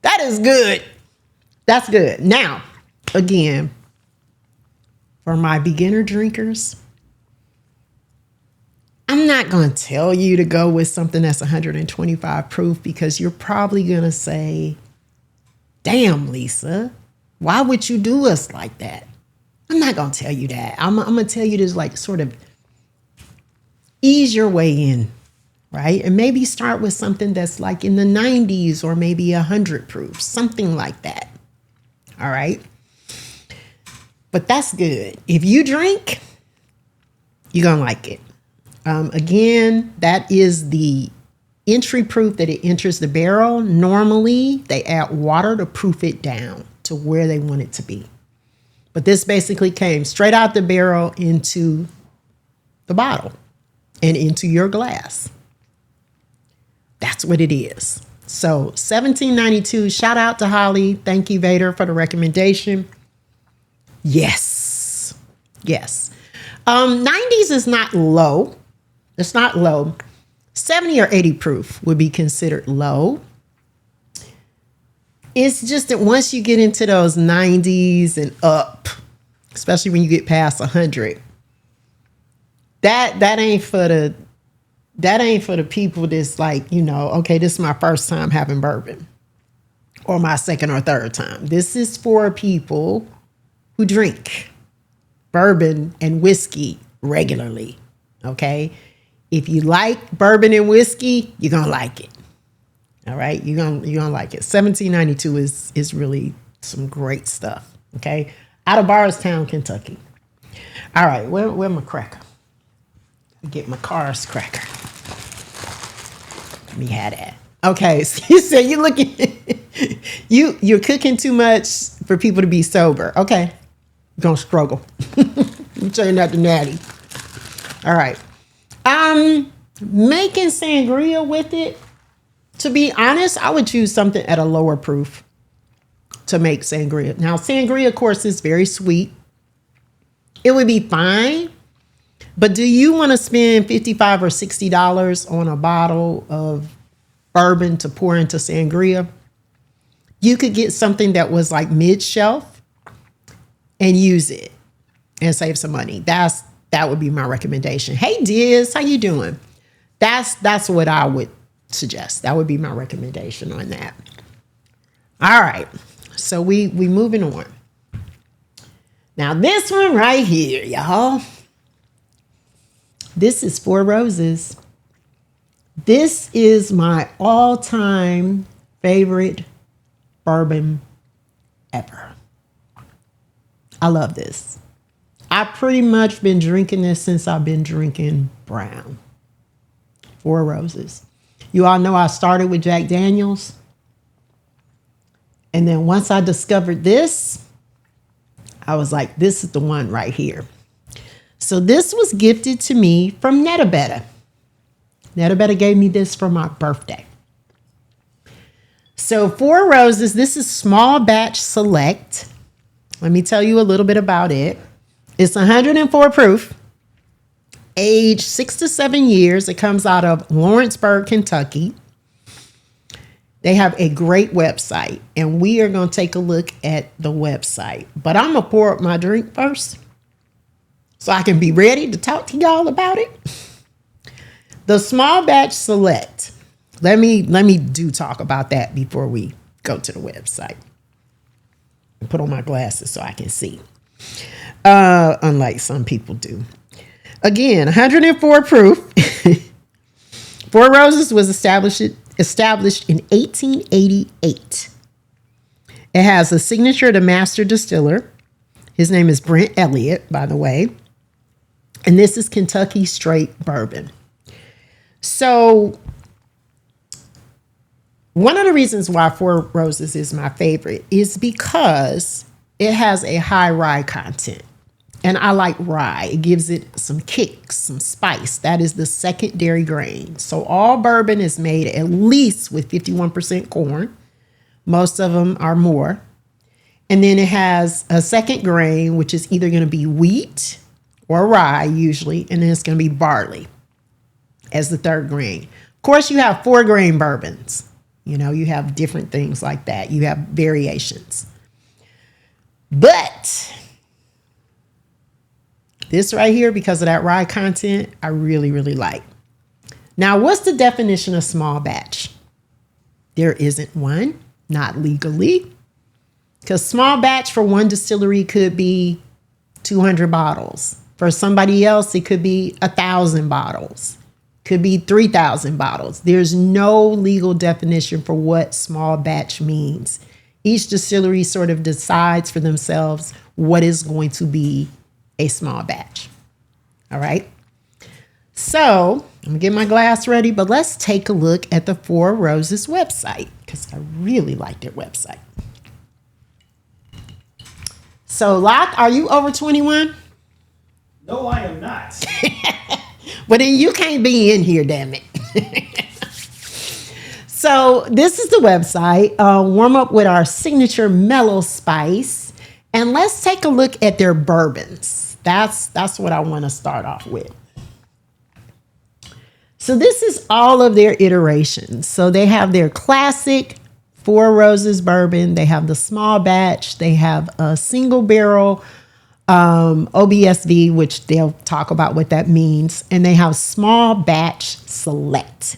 That is good. That's good. Now, again, for my beginner drinkers, I'm not going to tell you to go with something that's 125 proof because you're probably going to say, damn, Lisa, why would you do us like that? I'm not going to tell you that. I'm going to tell you to like sort of ease your way in, right? And maybe start with something that's like in the 90s or maybe 100 proof, something like that. All right. But that's good. If you drink, you're going to like it. Again, that is the entry proof that it enters the barrel. Normally, they add water to proof it down to where they want it to be. But this basically came straight out the barrel into the bottle and into your glass. That's what it is. So 1792, shout out to Holly. Thank you, Vader, for the recommendation. Yes. Yes. 90s is not low. It's not low. 70 or 80 proof would be considered low. It's just that once you get into those 90s and up, especially when you get past 100, that ain't for the people that's like, okay, this is my first time having bourbon or my second or third time. This is for people who drink bourbon and whiskey regularly. Okay. If you like bourbon and whiskey, you're going to like it. All right. You're going to like it. 1792 is really some great stuff. Okay. Out of Bardstown, Kentucky. All right. Where my cracker? Get my Cars cracker. Let me have that. Okay, so you said you're looking, you're cooking too much for people to be sober. Okay, you're gonna struggle. You turn that to natty. All right. Making sangria with it. To be honest, I would choose something at a lower proof to make sangria. Now, sangria, of course, is very sweet. It would be fine. But do you want to spend $55 or $60 on a bottle of bourbon to pour into sangria? You could get something that was like mid-shelf and use it and save some money. That would be my recommendation. Hey, Diz, how you doing? That's what I would suggest. That would be my recommendation on that. All right. So we moving on. Now this one right here, y'all. This is Four Roses. This is my all-time favorite bourbon ever. I love this. I've pretty much been drinking this since I've been drinking brown. Four Roses. You all know I started with Jack Daniels. And then once I discovered this, I was like, this is the one right here. So this was gifted to me from Netabetta. Netabetta gave me this for my birthday. So Four Roses, this is small batch select. Let me tell you a little bit about it. It's 104 proof, age 6 to 7 years. It comes out of Lawrenceburg, Kentucky. They have a great website, and we are going to take a look at the website. But I'm going to pour up my drink first so I can be ready to talk to y'all about it. The small batch select. Let me do talk about that before we go to the website. And put on my glasses so I can see. Unlike some people do. Again, 104 proof. Four Roses was established in 1888. It has a signature of the master distiller. His name is Brent Elliott, by the way. And this is Kentucky straight bourbon. So one of the reasons why Four Roses is my favorite is because it has a high rye content. And I like rye. It gives it some kick, some spice. That is the secondary grain. So all bourbon is made at least with 51% corn. Most of them are more. And then it has a second grain, which is either going to be wheat or rye usually. And then it's going to be barley as the third grain. Of course, you have 4-grain bourbons. You know, you have different things like that. You have variations. But this right here, because of that rye content, I really, really like. Now, what's the definition of small batch? There isn't one, not legally. Because small batch for one distillery could be 200 bottles. For somebody else, it could be 1,000 bottles. Could be 3,000 bottles. There's no legal definition for what small batch means. Each distillery sort of decides for themselves what is going to be a small batch. All right. So I'm gonna get my glass ready, but let's take a look at the Four Roses website because I really like their website. So Locke, are you over 21? No, I am not. Well, then you can't be in here, damn it. So this is the website. Warm up with our signature mellow spice. And let's take a look at their bourbons. That's what I want to start off with. So this is all of their iterations. So they have their classic Four Roses bourbon. They have the small batch. They have a single barrel OBSV, which they'll talk about what that means. And they have small batch select.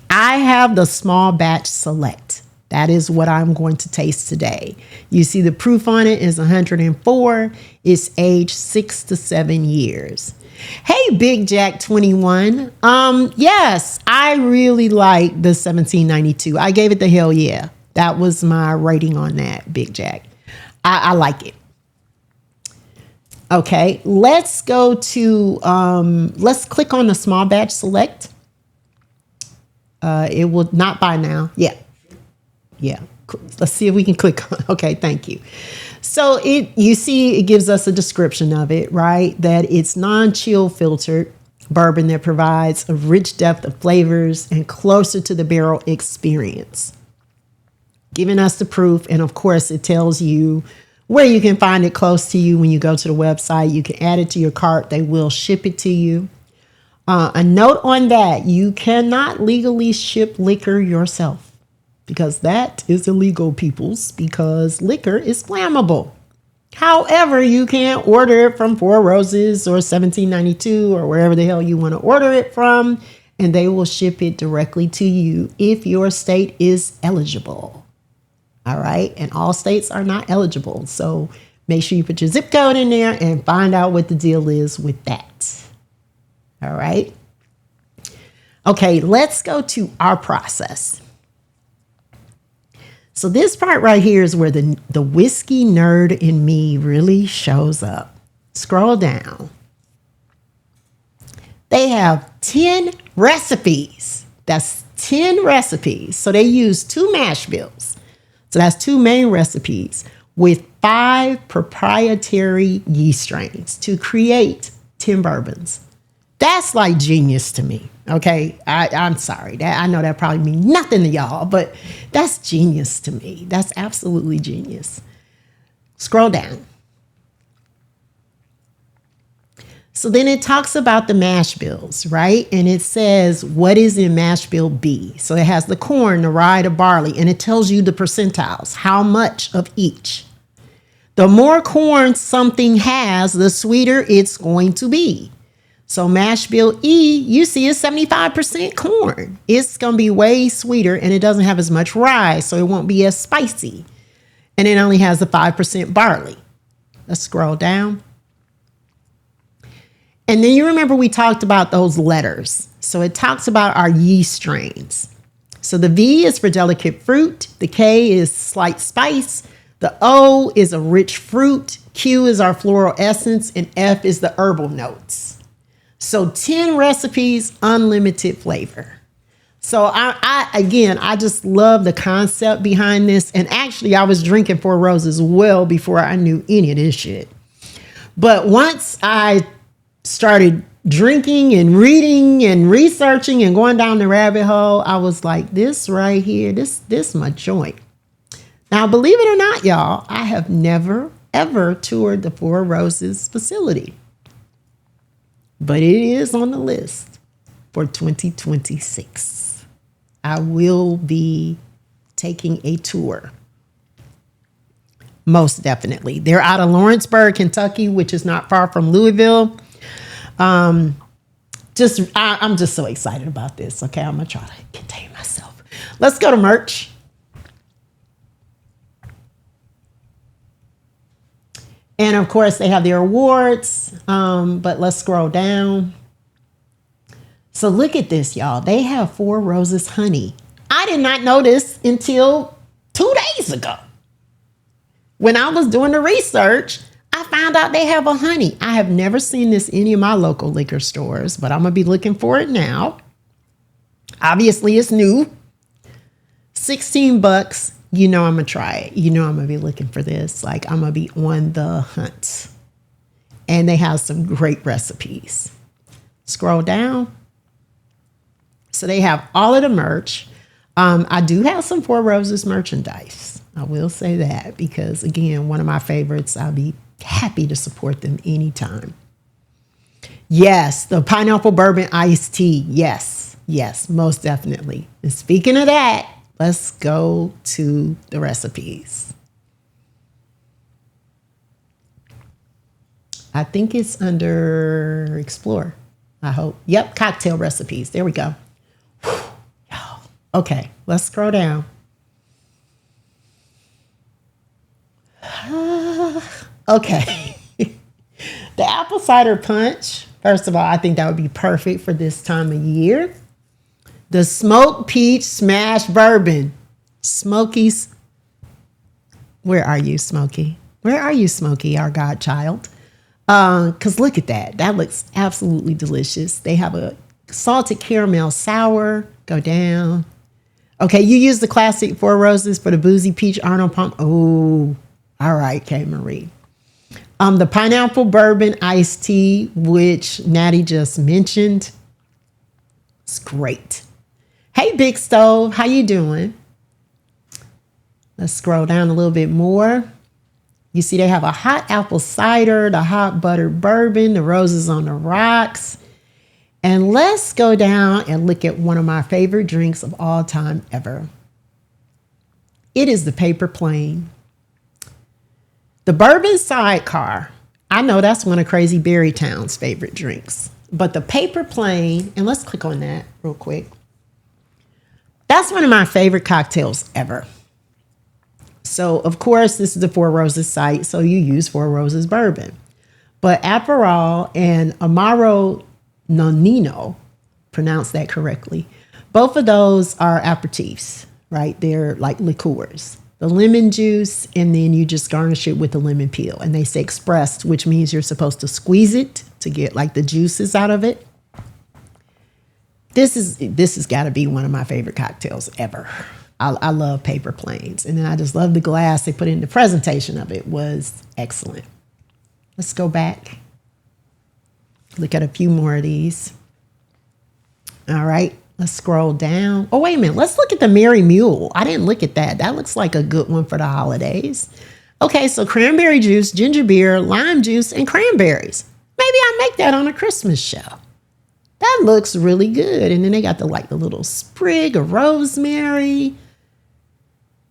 I have the small batch select. That is what I'm going to taste today. You see the proof on it is 104. It's aged 6 to 7 years. Hey, Big Jack 21. Yes, I really like the 1792. I gave it the hell yeah. That was my rating on that, Big Jack. I like it. Okay, let's go to, let's click on the small batch select. It will not buy now. Yeah. Yeah. Let's see if we can click on. Okay, thank you. So you see, it gives us a description of it, right? That it's non-chill filtered bourbon that provides a rich depth of flavors and closer to the barrel experience. Giving us the proof, and of course, it tells you where you can find it close to you when you go to the website. You can add it to your cart. They will ship it to you. A note on that, you cannot legally ship liquor yourself because that is illegal, peoples, because liquor is flammable. However, you can order it from Four Roses or 1792 or wherever the hell you want to order it from, and they will ship it directly to you if your state is eligible. All right. And all states are not eligible. So make sure you put your zip code in there and find out what the deal is with that. All right. Okay, let's go to our process. So this part right here is where the whiskey nerd in me really shows up. Scroll down. They have 10 recipes. That's 10 recipes. So they use 2 mash bills. So that's 2 main recipes with 5 proprietary yeast strains to create 10 bourbons. That's like genius to me. Okay, I'm sorry. I know that probably means nothing to y'all, but that's genius to me. That's absolutely genius. Scroll down. So then it talks about the mash bills, right? And it says, what is in mash bill B? So it has the corn, the rye, the barley, and it tells you the percentiles, how much of each. The more corn something has, the sweeter it's going to be. So mash bill E, you see, is 75% corn. It's going to be way sweeter, and it doesn't have as much rye, so it won't be as spicy. And it only has the 5% barley. Let's scroll down. And then you remember we talked about those letters. So it talks about our yeast strains. So the V is for delicate fruit. The K is slight spice. The O is a rich fruit. Q is our floral essence. And F is the herbal notes. So 10 recipes, unlimited flavor. So I just love the concept behind this. And actually, I was drinking Four Roses well before I knew any of this shit. But once I started drinking and reading and researching and going down the rabbit hole, I was like, this right here, this my joint. Now, believe it or not, y'all, I have never, ever toured the Four Roses facility. But it is on the list for 2026. I will be taking a tour. Most definitely. They're out of Lawrenceburg, Kentucky, which is not far from Louisville. I'm just so excited about this. Okay, I'm gonna try to contain myself. Let's go to merch. And of course, they have their awards. But let's scroll down. So look at this, y'all. They have Four Roses honey. I did not know this until 2 days ago. When I was doing the research, I found out they have a honey. I have never seen this in any of my local liquor stores, but I'm going to be looking for it now. Obviously, it's new. $16. You know I'm going to try it. You know I'm going to be looking for this. Like, I'm going to be on the hunt. And they have some great recipes. Scroll down. So they have all of the merch. I do have some Four Roses merchandise. I will say that because, again, one of my favorites. I'll be happy to support them anytime. Yes, the pineapple bourbon iced tea. Yes, most definitely. And speaking of that, let's go to the recipes. I think it's under Explore, I hope. Yep, cocktail recipes. There we go. Whew, y'all. Okay, let's scroll down. Okay. The apple cider punch. First of all, I think that would be perfect for this time of year. The smoked peach smash bourbon. Smokies. Where are you, Smokey? Where are you, Smokey, our godchild? Because look at that. That looks absolutely delicious. They have a salted caramel sour. Go down. Okay, you use the classic Four Roses for the boozy peach Arnold Palm. Oh, all right, K. Marie. The pineapple bourbon iced tea, which Natty just mentioned. It's great. Hey, Big Stove, how you doing? Let's scroll down a little bit more. You see they have a hot apple cider, the hot buttered bourbon, the roses on the rocks. And let's go down and look at one of my favorite drinks of all time ever. It is the Paper Plane. The bourbon sidecar. I know that's one of Crazy Berry Town's favorite drinks. But the Paper Plane, and let's click on that real quick. That's one of my favorite cocktails ever. So, of course, this is the Four Roses site, so you use Four Roses bourbon. But Aperol and Amaro Nonino, pronounce that correctly, both of those are aperitifs, right? They're like liqueurs. The lemon juice, and then you just garnish it with the lemon peel. And they say expressed, which means you're supposed to squeeze it to get like the juices out of it. This has got to be one of my favorite cocktails ever. I love Paper Planes. And then I just love the glass they put in. The presentation of it was excellent. Let's go back. Look at a few more of these. All right, let's scroll down. Oh, wait a minute. Let's look at the Merry Mule. I didn't look at that. That looks like a good one for the holidays. Okay, so cranberry juice, ginger beer, lime juice, and cranberries. Maybe I'll make that on a Christmas show. That looks really good. And then they got the little sprig of rosemary.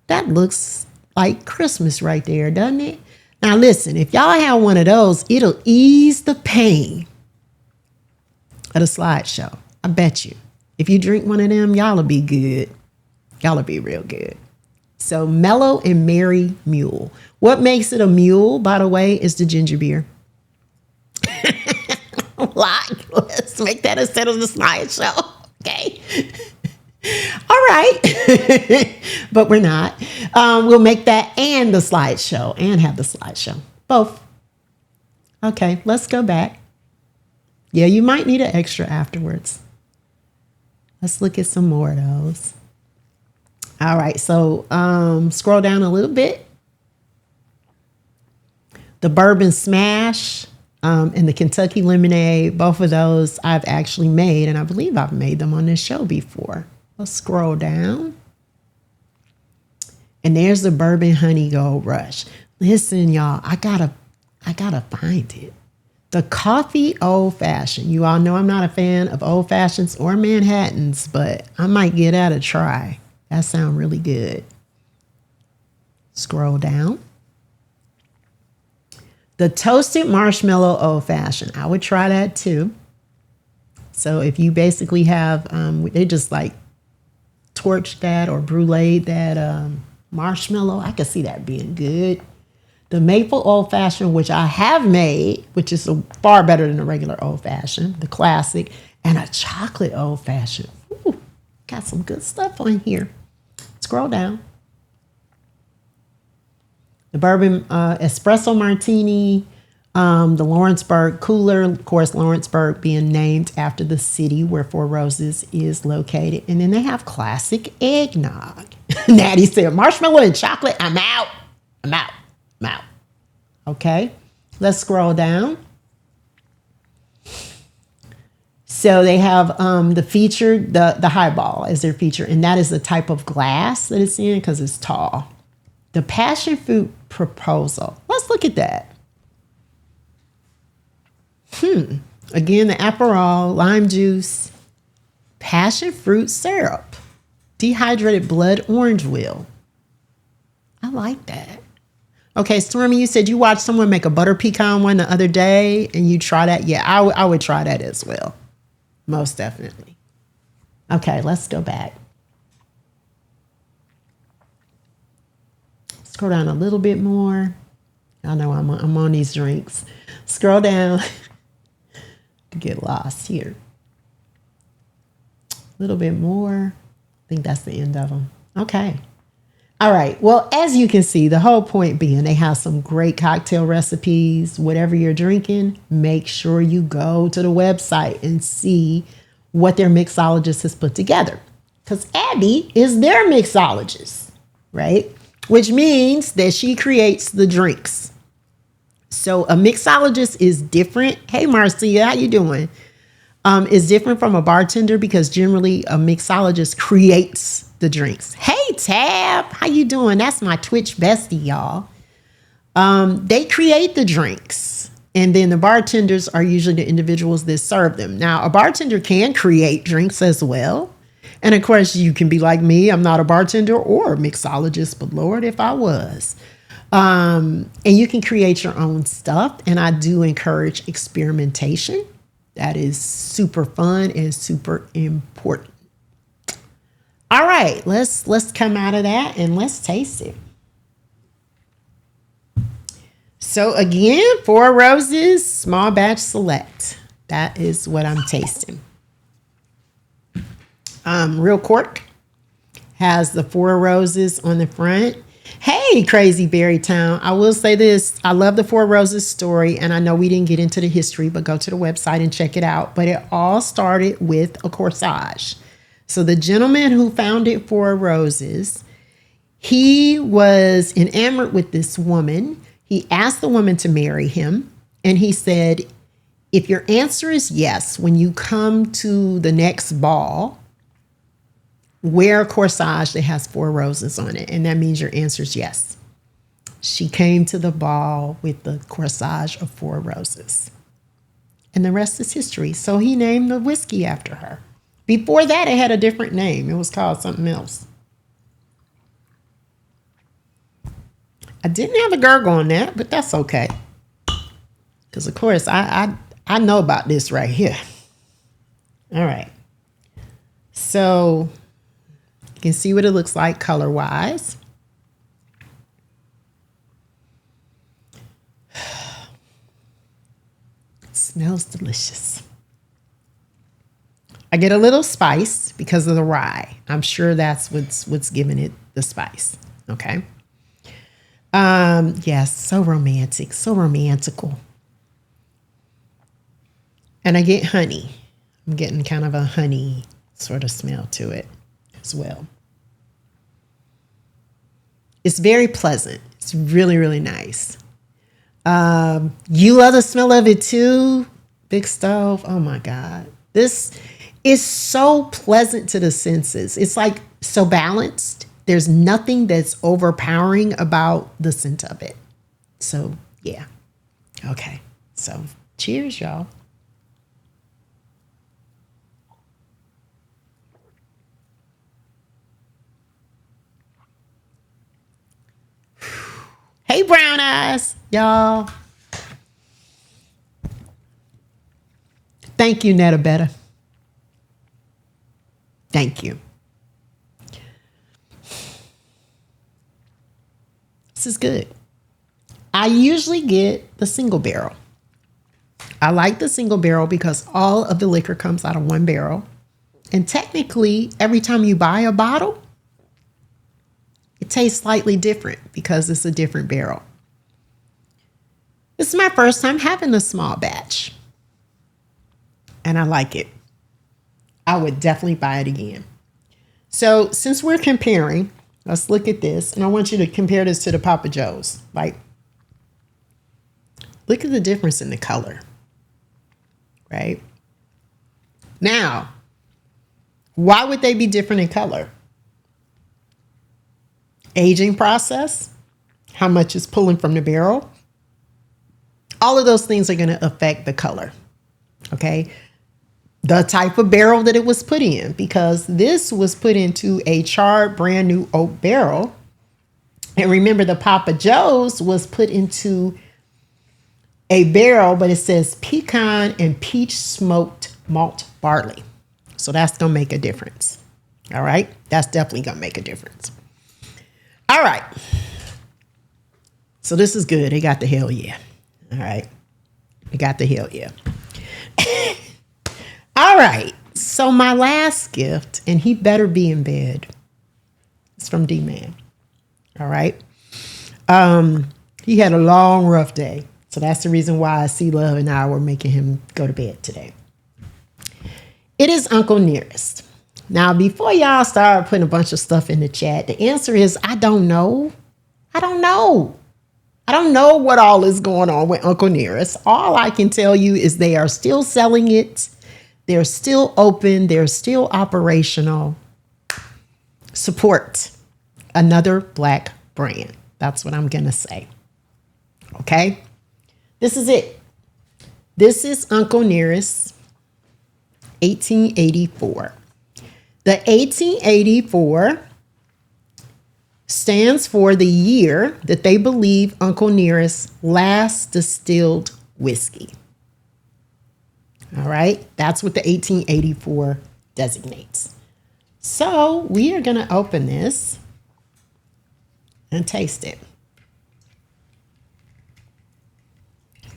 That looks like Christmas right there, doesn't it? Now listen, if y'all have one of those, it'll ease the pain of the slideshow. I bet you. If you drink one of them, y'all will be good. Y'all will be real good. So Mellow and Merry Mule. What makes it a mule, by the way, is the ginger beer. Let's make that instead of the slideshow. Okay. All right. But we're not. We'll make that and the slideshow and have the slideshow. Both. Okay, let's go back. Yeah, you might need an extra afterwards. Let's look at some more of those. All right, so scroll down a little bit. The Bourbon Smash and the Kentucky Lemonade, both of those I've actually made, and I believe I've made them on this show before. Let's scroll down. And there's the Bourbon Honey Gold Rush. Listen, y'all, I gotta find it. The Coffee Old Fashioned. You all know I'm not a fan of old fashions or Manhattans, but I might give that a try. That sounds really good. Scroll down. The Toasted Marshmallow Old Fashioned. I would try that too. So if you basically have, they just like torched that or bruleed that marshmallow, I could see that being good. The Maple Old Fashioned, which I have made, which is far better than a regular Old Fashioned, the classic, and a Chocolate Old Fashioned. Ooh, got some good stuff on here. Scroll down. The Bourbon Espresso Martini, the Lawrenceburg Cooler, of course, Lawrenceburg being named after the city where Four Roses is located. And then they have classic eggnog. Natty said, marshmallow and chocolate, I'm out. I'm out. I'm out. Okay, let's scroll down. So they have the feature, the highball as their feature, and that is the type of glass that it's in because it's tall. The passion fruit proposal. Let's look at that. Again, the Aperol, lime juice, passion fruit syrup, dehydrated blood orange wheel. I like that. Okay, Stormy, you said you watched someone make a butter pecan one the other day and you try that. Yeah, I would try that as well. Most definitely. Okay, let's go back. Scroll down a little bit more. I know I'm on these drinks. Scroll down. Get lost here. A little bit more. I think that's the end of them. Okay. All right. Well, as you can see, the whole point being they have some great cocktail recipes. Whatever you're drinking, make sure you go to the website and see what their mixologist has put together. Because Abby is their mixologist, right? Which means that she creates the drinks. So a mixologist is different. Hey, Marcia, how you doing? Is different from a bartender because generally a mixologist creates the drinks. Hey, Tab, how you doing? That's my Twitch bestie, y'all. They create the drinks, and then the bartenders are usually the individuals that serve them. Now, a bartender can create drinks as well. And of course, you can be like me. I'm not a bartender or a mixologist, but Lord, if I was. And you can create your own stuff. And I do encourage experimentation. That is super fun and super important. All right, let's come out of that and let's taste it. So again, Four Roses, small batch select. That is what I'm tasting. Real Cork has the Four Roses on the front. Hey, Crazy Berry Town. I will say this. I love the Four Roses story, and I know we didn't get into the history, but go to the website and check it out. But it all started with a corsage. So the gentleman who founded Four Roses, he was enamored with this woman. He asked the woman to marry him, and he said, if your answer is yes, when you come to the next ball, wear a corsage that has 4 roses on it. And that means your answer is yes. She came to the ball with the corsage of 4 roses. And the rest is history. So he named the whiskey after her. Before that, it had a different name. It was called something else. I didn't have a gurgle on that, but that's okay. Because, of course, I know about this right here. All right. So you can see what it looks like color-wise. It smells delicious. I get a little spice because of the rye. I'm sure that's what's giving it the spice. Okay. Yes, so romantic, so romantical. And I get honey. I'm getting kind of a honey sort of smell to it as well. It's very pleasant. It's really, really nice. You love the smell of it too, Big Stove. Oh my God. This is so pleasant to the senses. It's like so balanced. There's nothing that's overpowering about the scent of it. So yeah. Okay. So cheers, y'all. Hey, brown eyes, y'all. Thank you, Netta Betta. Thank you. This is good. I usually get the single barrel. I like the single barrel because all of the liquor comes out of one barrel. And technically, every time you buy a bottle, it tastes slightly different because it's a different barrel. This is my first time having a small batch. And I like it. I would definitely buy it again. So since we're comparing, let's look at this. And I want you to compare this to the Papa Joe's. Like, look at the difference in the color. Right? Now, why would they be different in color? Aging process, how much is pulling from the barrel. All of those things are going to affect the color. Okay. The type of barrel that it was put in, because this was put into a charred brand new oak barrel. And remember, the Papa Joe's was put into a barrel, but it says pecan and peach smoked malt barley. So that's going to make a difference. All right. That's definitely going to make a difference. All right. So this is good. They got the hell yeah. All right. They got the hell yeah. All right. So my last gift, and he better be in bed. It's from D-Man. All right. He had a long, rough day. So that's the reason why C Love and I were making him go to bed today. It is Uncle Nearest. Now, before y'all start putting a bunch of stuff in the chat, the answer is I don't know. I don't know. I don't know what all is going on with Uncle Nearest. All I can tell you is they are still selling it. They're still open. They're still operational. Support another Black brand. That's what I'm going to say. Okay? This is it. This is Uncle Nearest, 1884. The 1884 stands for the year that they believe Uncle Nearest last distilled whiskey. All right? That's what the 1884 designates. So we are going to open this and taste it.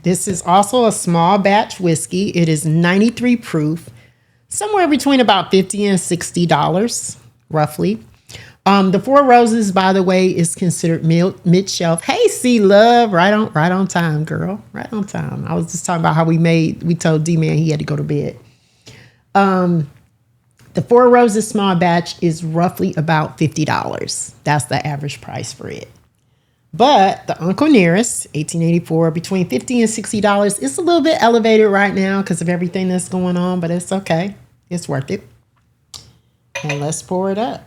This is also a small batch whiskey. It is 93 proof, somewhere between about $50 and $60, roughly. The Four Roses, by the way, is considered mid-shelf. Hey, C Love, right on time, girl, right on time. I was just talking about how we told D-Man he had to go to bed. The Four Roses small batch is roughly about $50. That's the average price for it. But the Uncle Nearest, 1884, between $50 and $60. It's a little bit elevated right now because of everything that's going on, but it's okay. It's worth it. And let's pour it up.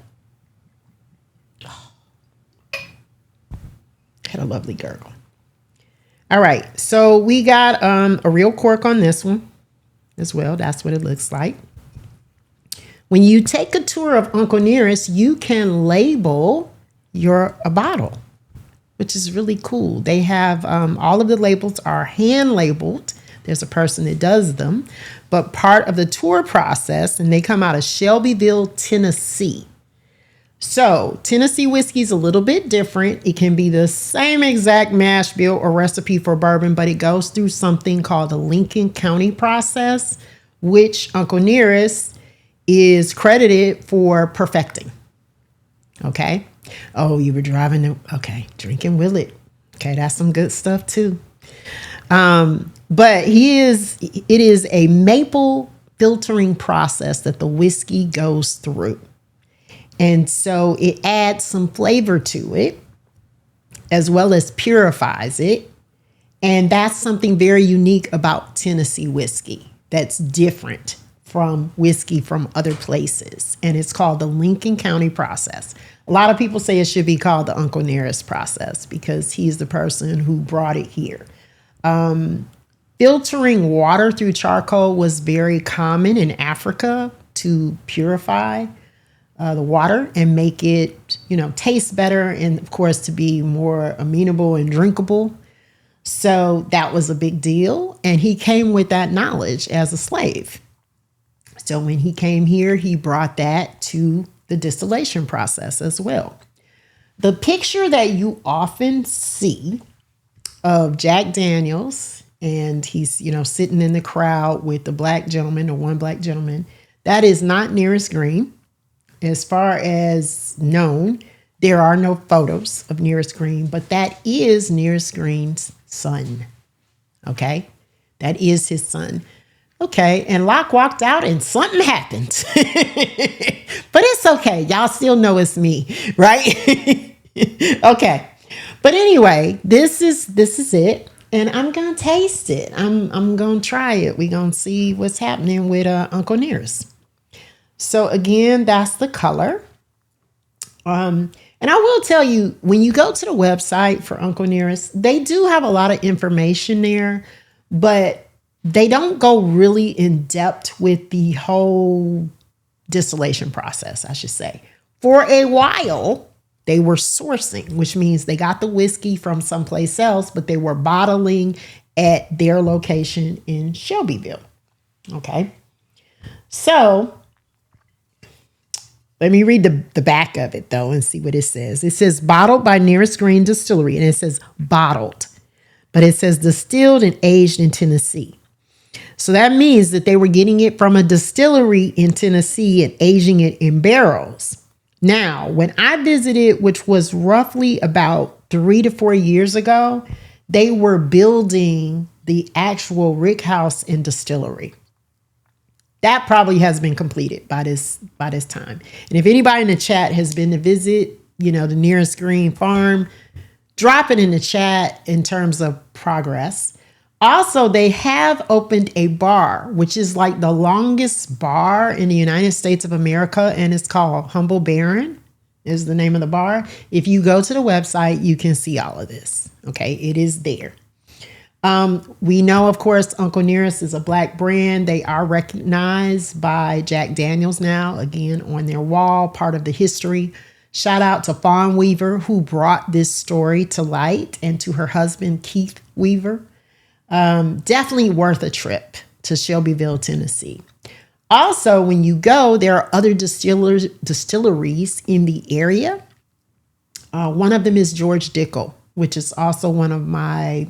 Had a lovely gurgle. All right, so we got a real cork on this one as well. That's what it looks like. When you take a tour of Uncle Nearest, you can label a bottle, which is really cool. They have all of the labels are hand labeled. There's a person that does them, but part of the tour process, and they come out of Shelbyville, Tennessee. So Tennessee whiskey is a little bit different. It can be the same exact mash bill or recipe for bourbon, but it goes through something called the Lincoln County process, which Uncle Nearest is credited for perfecting. Okay. Oh, you were driving. Okay. Drinking Willet. Okay. That's some good stuff too. But it is a maple filtering process that the whiskey goes through. And so it adds some flavor to it as well as purifies it. And that's something very unique about Tennessee whiskey that's different from whiskey from other places. And it's called the Lincoln County process. A lot of people say it should be called the Uncle Nearest process because he's the person who brought it here. Filtering water through charcoal was very common in Africa to purify the water and make it, taste better and, of course, to be more amenable and drinkable. So that was a big deal. And he came with that knowledge as a slave. So when he came here, he brought that to the distillation process as well. The picture that you often see of Jack Daniels, and he's, sitting in the crowd with the black gentleman or one black gentleman, that is not Nearest Green. As far as known, there are no photos of Nearest Green, but that is Nearest Green's son. Okay? That is his son. Okay, and Locke walked out and something happened. But it's okay. Y'all still know it's me, right? Okay. But anyway, this is it. And I'm going to taste it. I'm going to try it. We're going to see what's happening with Uncle Nearest. So again, that's the color. And I will tell you, when you go to the website for Uncle Nearest, they do have a lot of information there, but they don't go really in depth with the whole distillation process, I should say. For a while, they were sourcing, which means they got the whiskey from someplace else, but they were bottling at their location in Shelbyville. Okay. So let me read the back of it, though, and see what it says. It says bottled by Nearest Green Distillery, and it says bottled, but it says distilled and aged in Tennessee. So that means that they were getting it from a distillery in Tennessee and aging it in barrels. Now, when I visited, which was roughly about 3 to 4 years ago, they were building the actual rick house and distillery. That probably has been completed by this time. And if anybody in the chat has been to visit, the nearest green farm, drop it in the chat in terms of progress. Also, they have opened a bar, which is like the longest bar in the United States of America, and it's called Humble Baron is the name of the bar. If you go to the website, you can see all of this. Okay, it is there. We know, of course, Uncle Nearest is a Black brand. They are recognized by Jack Daniels now, again, on their wall, part of the history. Shout out to Fawn Weaver, who brought this story to light, and to her husband, Keith Weaver. Definitely worth a trip to Shelbyville, Tennessee. Also, when you go, there are other distilleries in the area. One of them is George Dickel, which is also one of my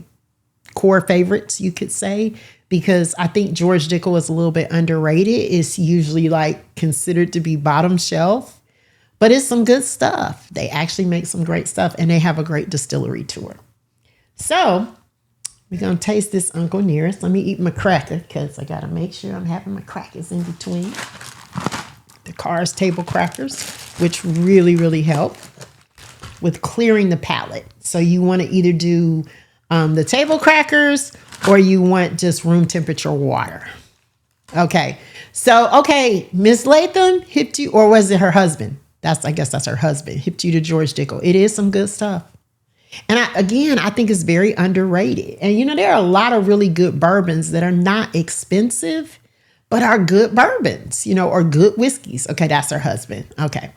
core favorites, you could say, because I think George Dickel is a little bit underrated. It's usually like considered to be bottom shelf, but it's some good stuff. They actually make some great stuff, and they have a great distillery tour. So we're going to taste this Uncle Nearest. Let me eat my cracker because I got to make sure I'm having my crackers in between. The Cars table crackers, which really, really help with clearing the palate. So you want to either do the table crackers or you want just room temperature water. Okay. So, Miss Latham hipped you, or was it her husband? I guess that's her husband, hipped you to George Dickel. It is some good stuff. And I think it's very underrated. And, there are a lot of really good bourbons that are not expensive, but are good bourbons, or good whiskeys. Okay, that's her husband. Okay.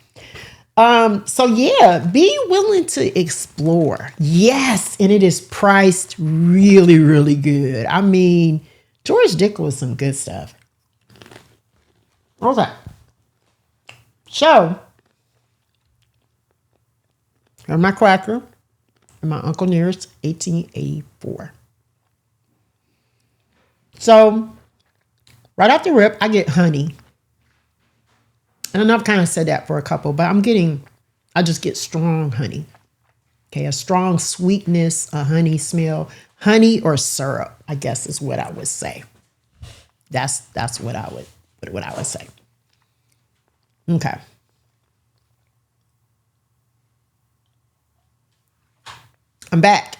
So yeah, be willing to explore. Yes, and it is priced really, really good. I mean, George Dickel is some good stuff. Okay. So, here's my cracker. My Uncle Nearest, 1884. So, right off the rip, I get honey. And I know I've kind of said that for a couple, but I just get strong honey. Okay, a strong sweetness, a honey smell. Honey or syrup, I guess is what I would say. That's what I would say. Okay. I'm back.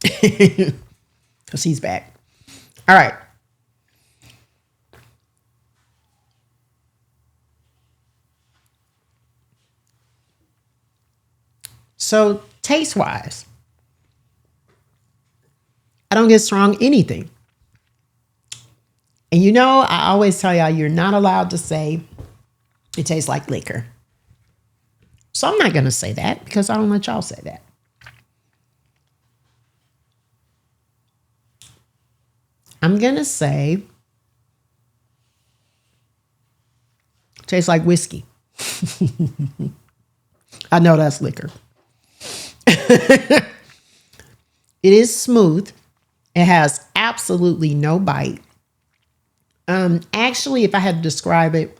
Because he's back. All right. So taste-wise, I don't get strong anything. And I always tell y'all, you're not allowed to say it tastes like liquor. So I'm not going to say that because I don't let y'all say that. I'm going to say it tastes like whiskey. I know that's liquor. It is smooth. It has absolutely no bite. Actually, if I had to describe it,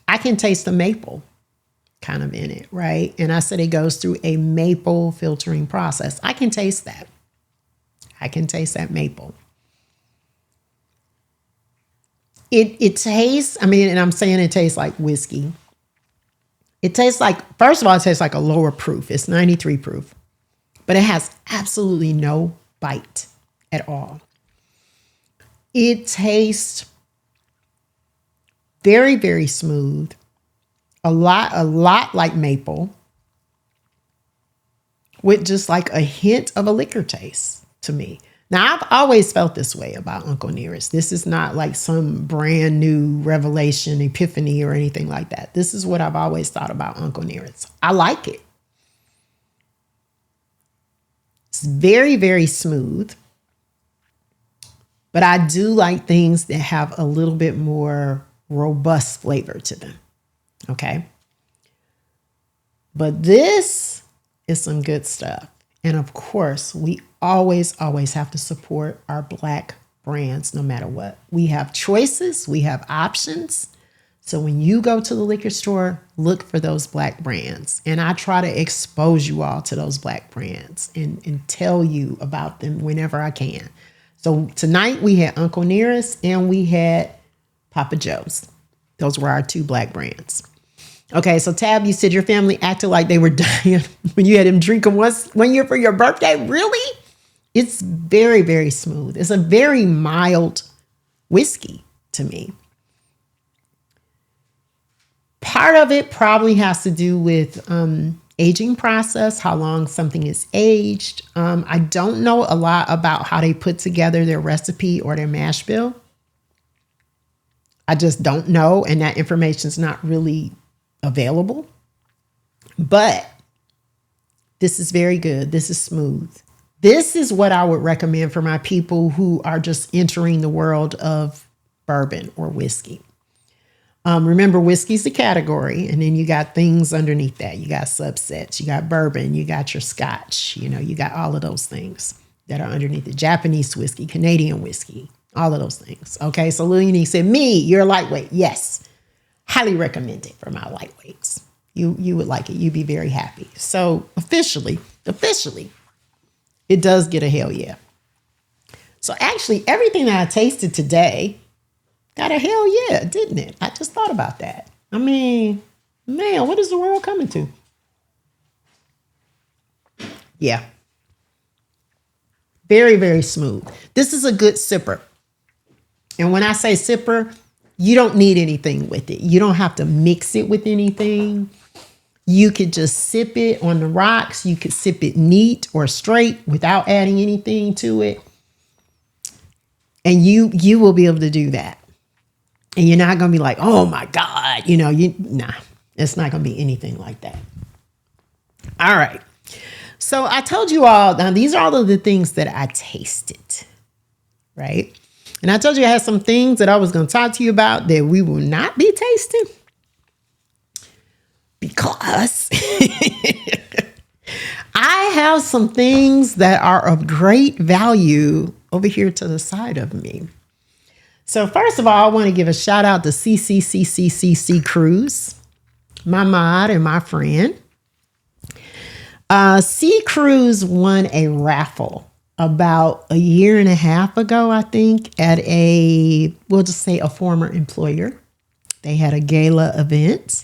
I can taste the maple kind of in it, right? And I said it goes through a maple filtering process. I can taste that. I can taste that maple. It tastes, and I'm saying it tastes like whiskey. It tastes like, first of all, it tastes like a lower proof. It's 93 proof. But it has absolutely no bite at all. It tastes very, very smooth. A lot like maple. With just like a hint of a liquor taste to me. Now, I've always felt this way about Uncle Nearest. This is not like some brand new revelation, epiphany, or anything like that. This is what I've always thought about Uncle Nearest. I like it. It's very, very smooth. But I do like things that have a little bit more robust flavor to them. Okay? But this is some good stuff. And of course, we always have to support our Black brands no matter what. We have choices, we have options. So when you go to the liquor store, look for those black brands. And I try to expose you all to those black brands and tell you about them whenever I can. So tonight we had Uncle Nearest and we had Papa Joe's. Those were our 2 black brands. Okay, so Tab, you said your family acted like they were dying when you had them drink them one year for your birthday. Really? It's very, very smooth. It's a very mild whiskey to me. Part of it probably has to do with aging process, how long something is aged. I don't know a lot about how they put together their recipe or their mash bill. I just don't know, and that information is not really available. But this is very good. This is smooth. This is what I would recommend for my people who are just entering the world of bourbon or whiskey. Remember, whiskey's the category, and then you got things underneath that. You got subsets. You got bourbon. You got your scotch. You got all of those things that are underneath the Japanese whiskey, Canadian whiskey, all of those things. Okay, so Lil Unique said, me, you're a lightweight. Yes, highly recommend it for my lightweights. You would like it. You'd be very happy. So officially, it does get a hell yeah. So actually, everything that I tasted today got a hell yeah, didn't it? I just thought about that. I mean, man, what is the world coming to? Yeah. Very, very smooth. This is a good sipper. And when I say sipper, you don't need anything with it. You don't have to mix it with anything. You could just sip it on the rocks. You could sip it neat or straight without adding anything to it. And you will be able to do that. And you're not going to be like, oh my God, nah, it's not going to be anything like that. All right. So I told you all, now these are all of the things that I tasted, right? And I told you I had some things that I was going to talk to you about that we will not be tasting because I have some things that are of great value over here to the side of me. So first of all, I want to give a shout out to CCCCCC Cruise, my mod and my friend. C Cruise won a raffle about a year and a half ago, I think, at we'll just say a former employer. They had a gala event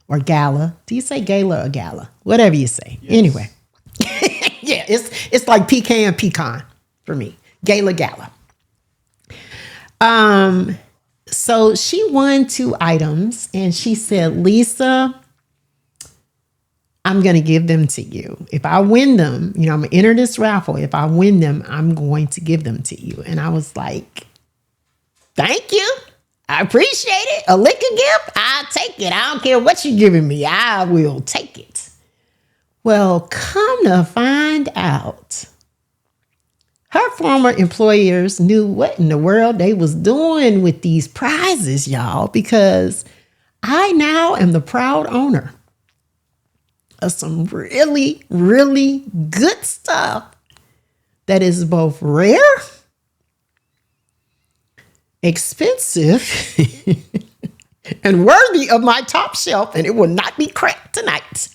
or gala. Do you say gala or gala? Whatever you say. Yes. Anyway. Yeah, it's like pecan pecan for me. Gala. So she won 2 items and she said, Lisa, I'm going to give them to you. If I win them, I'm going to enter this raffle. If I win them, I'm going to give them to you. And I was like, thank you. I appreciate it. A liquor gift, I'll take it. I don't care what you're giving me. I will take it. Well, come to find out, her former employers knew what in the world they was doing with these prizes, y'all, because I now am the proud owner of some really, really good stuff that is both rare, expensive, and worthy of my top shelf, and it will not be cracked tonight.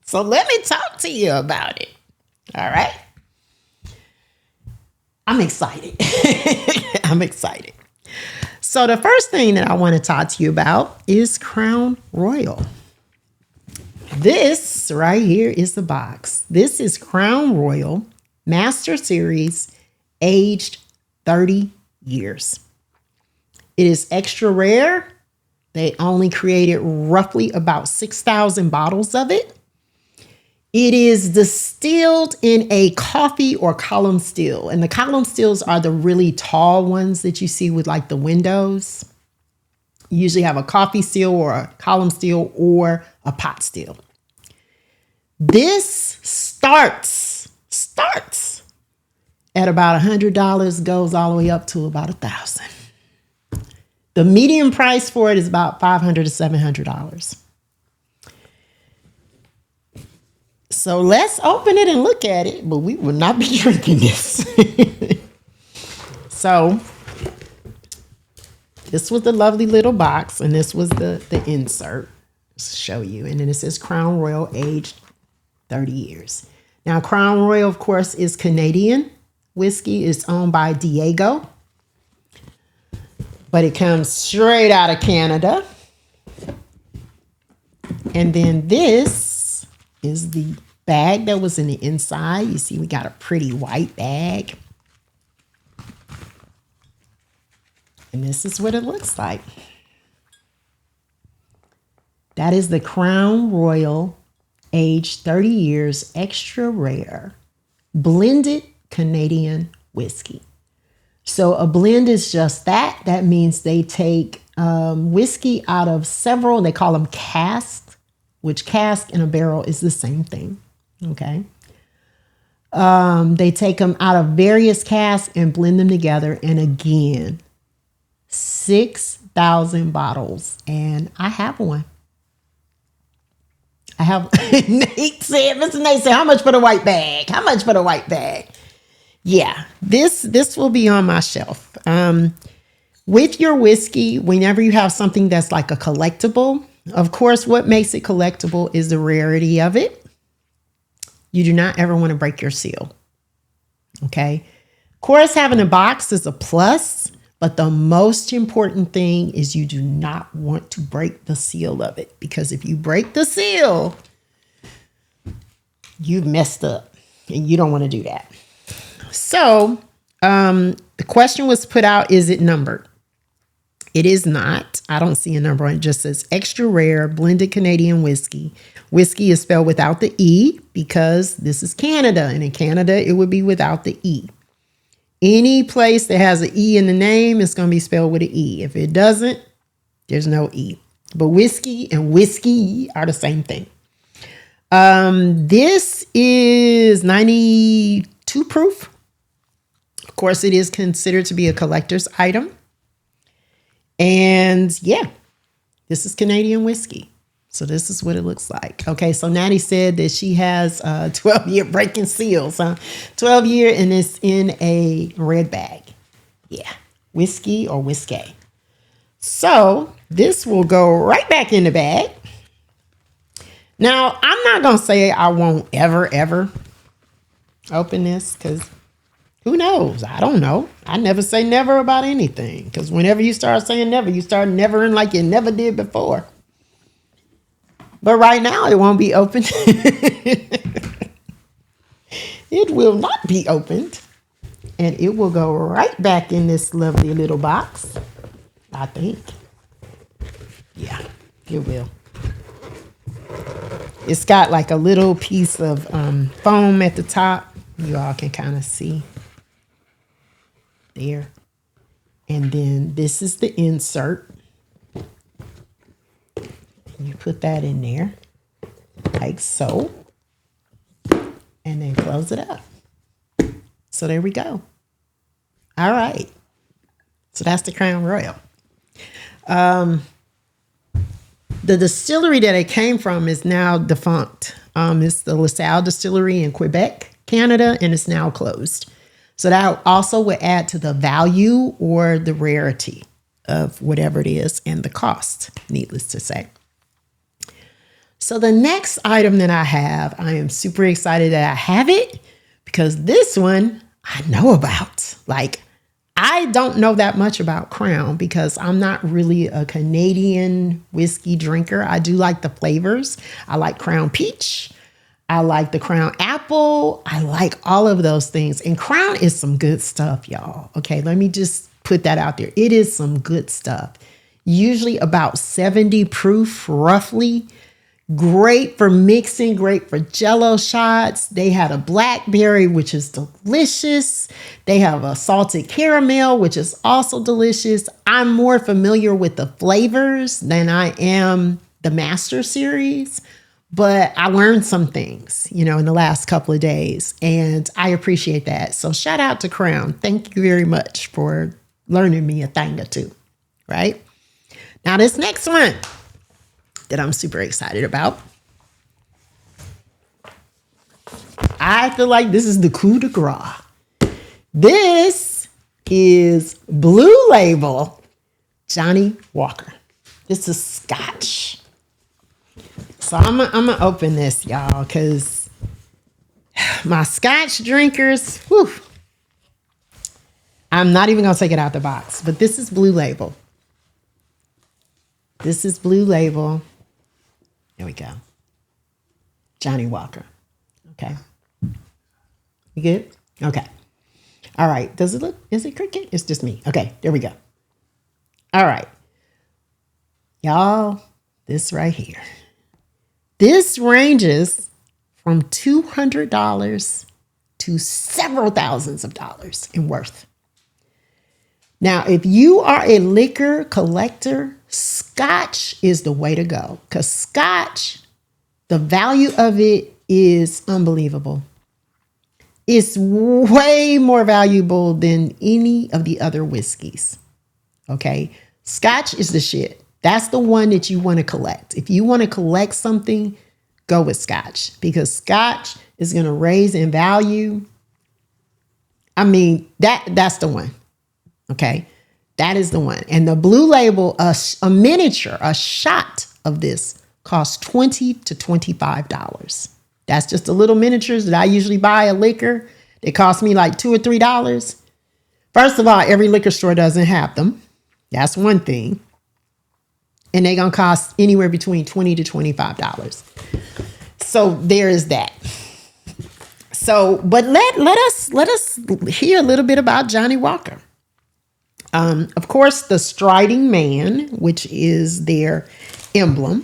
So let me talk to you about it. All right? I'm excited. I'm excited. So the first thing that I want to talk to you about is Crown Royal. This right here is the box. This is Crown Royal Master Series, aged 30 years. It is extra rare. They only created roughly about 6,000 bottles of it. It is distilled in a coffee or column still. And the column stills are the really tall ones that you see with like the windows. You usually have a coffee still or a column still or a pot still. This starts at about $100, goes all the way up to about $1,000. The median price for it is about $500 to $700. So let's open it and look at it, but we will not be drinking this. So This was the lovely little box, and this was the insert. Just to show you. And then it says Crown Royal, aged 30 years. Now, Crown Royal, of course, is Canadian whiskey. It's owned by Diego, but it comes straight out of Canada. And then this is the bag that was in the inside. You see, we got a pretty white bag. And this is what it looks like. That is the Crown Royal, aged 30 years, extra rare, blended Canadian whiskey. So a blend is just that. That means they take whiskey out of several, they call them casks, which cask and a barrel is the same thing. Okay. They take them out of various casks and blend them together. And again, 6,000 bottles. And I have one. I have, Mr. Nate said, how much for the white bag? How much for the white bag? Yeah, this will be on my shelf. With your whiskey, whenever you have something that's like a collectible, of course, what makes it collectible is the rarity of it. You do not ever want to break your seal. Okay. Of course, having a box is a plus, but the most important thing is you do not want to break the seal of it, because if you break the seal, you've messed up and you don't want to do that. So the question was put out, is it numbered? It is not. I don't see a number on it. It just says extra rare blended Canadian whiskey. Whiskey is spelled without the E because this is Canada. And in Canada, it would be without the E. Any place that has an E in the name is going to be spelled with an E. If it doesn't, there's no E. But whiskey and whiskey are the same thing. This is 92 proof. Of course, it is considered to be a collector's item. And yeah, this is Canadian whiskey. So this is what it looks like. Okay, so Natty said that she has 12-year breaking seals. 12-year, and it's in a red bag. Yeah, whiskey or whiskey. So this will go right back in the bag. Now, I'm not going to say I won't ever open this, because who knows? I don't know. I never say never about anything, because whenever you start saying never, you start nevering like you never did before. But right now, it won't be opened. It will not be opened. And it will go right back in this lovely little box, I think. Yeah, it will. It's got like a little piece of foam at the top. You all can kind of see there. And then this is the insert. You put that in there like so, and then close it up. So there we go. All right. So that's the Crown Royal. The distillery that it came from is now defunct. It's the LaSalle Distillery in Quebec, Canada, and it's now closed. So that also would add to the value or the rarity of whatever it is and the cost, needless to say. So the next item that I am super excited that I have it, because this one I know about. Like, I don't know that much about Crown because I'm not really a Canadian whiskey drinker. I do like the flavors. I like Crown Peach. I like the Crown Apple. I like all of those things. And Crown is some good stuff, y'all. Okay, let me just put that out there. It is some good stuff. Usually about 70 proof, roughly. Great for mixing, great for Jello shots. They had a blackberry, which is delicious. They have a salted caramel, which is also delicious. I'm more familiar with the flavors than I am the Master Series, but I learned some things, in the last couple of days, and I appreciate that. So shout out to Crown. Thank you very much for learning me a thing or two, right? Now this next one that I'm super excited about. I feel like this is the coup de grace. This is Blue Label Johnny Walker. This is Scotch. So I'm gonna open this, y'all, because my Scotch drinkers, whew, I'm not even gonna take it out the box, but this is Blue Label. This is Blue Label. There we go. Johnny Walker. Okay. You good? Okay. All right. Does it look, is it cricket? It's just me. Okay. There we go. All right. Y'all, this right here. This ranges from $200 to several thousands of dollars in worth. Now, if you are a liquor collector, Scotch is the way to go, because Scotch, the value of it is unbelievable. It's way more valuable than any of the other whiskeys. Okay. Scotch is the shit. That's the one that you want to collect. If you want to collect something, go with Scotch, because Scotch is going to raise in value. I mean, that's the one. Okay. That is the one. And the Blue Label, a miniature, a shot of this costs $20 to $25. That's just the little miniatures that I usually buy a liquor. They cost me like $2 or $3. First of all, every liquor store doesn't have them. That's one thing. And they're going to cost anywhere between $20 to $25. So there is that. So, but let us hear a little bit about Johnny Walker. Of course, the striding man, which is their emblem.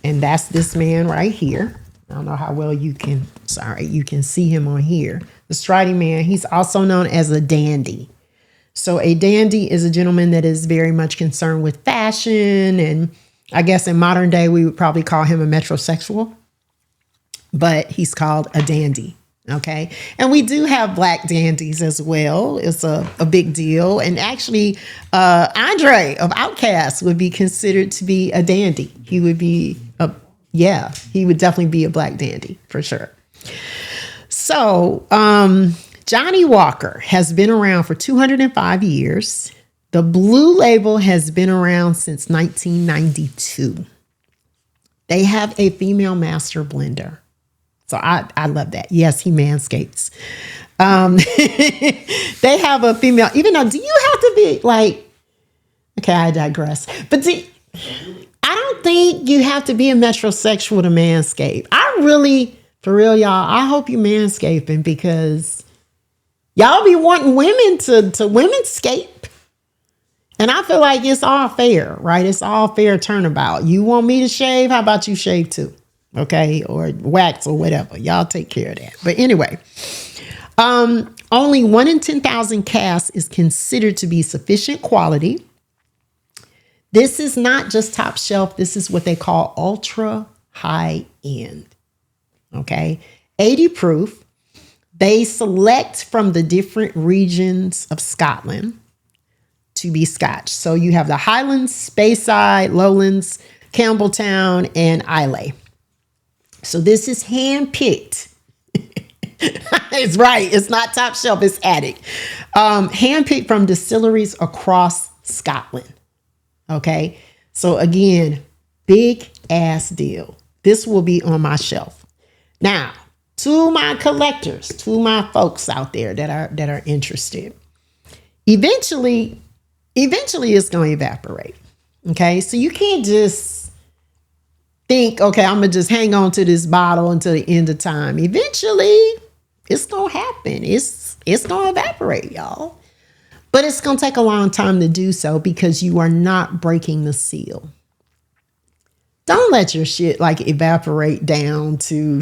And that's this man right here. I don't know how well you can see him on here. The striding man, he's also known as a dandy. So a dandy is a gentleman that is very much concerned with fashion. And I guess in modern day, we would probably call him a metrosexual. But he's called a dandy. Okay. And we do have black dandies as well. It's a big deal. And actually, Andre of Outkast would be considered to be a dandy. He would be he would definitely be a black dandy for sure. So, Johnny Walker has been around for 205 years. The Blue Label has been around since 1992. They have a female master blender. So I love that. Yes, he manscapes. They have a female, even though, do you have to be like, okay, I digress. But I don't think you have to be a metrosexual to manscape. I really, for real, y'all, I hope you manscaping, because y'all be wanting women to womenscape. And I feel like it's all fair, right? It's all fair turnabout. You want me to shave? How about you shave too? Okay. Or wax or whatever. Y'all take care of that. But anyway, only 1 in 10,000 casks is considered to be sufficient quality. This is not just top shelf. This is what they call ultra high end. Okay. 80 proof. They select from the different regions of Scotland to be Scotch. So you have the Highlands, Speyside, Lowlands, Campbelltown, and Islay. So this is hand-picked. It's right. It's not top shelf. It's attic. Hand-picked from distilleries across Scotland. Okay. So again, big ass deal. This will be on my shelf. Now, to my collectors, to my folks out there that are interested, eventually it's going to evaporate. Okay. So you can't just think, okay, I'm going to just hang on to this bottle until the end of time. Eventually it's going to happen. It's going to evaporate, y'all. But it's going to take a long time to do so, because you are not breaking the seal. Don't let your shit like evaporate down to,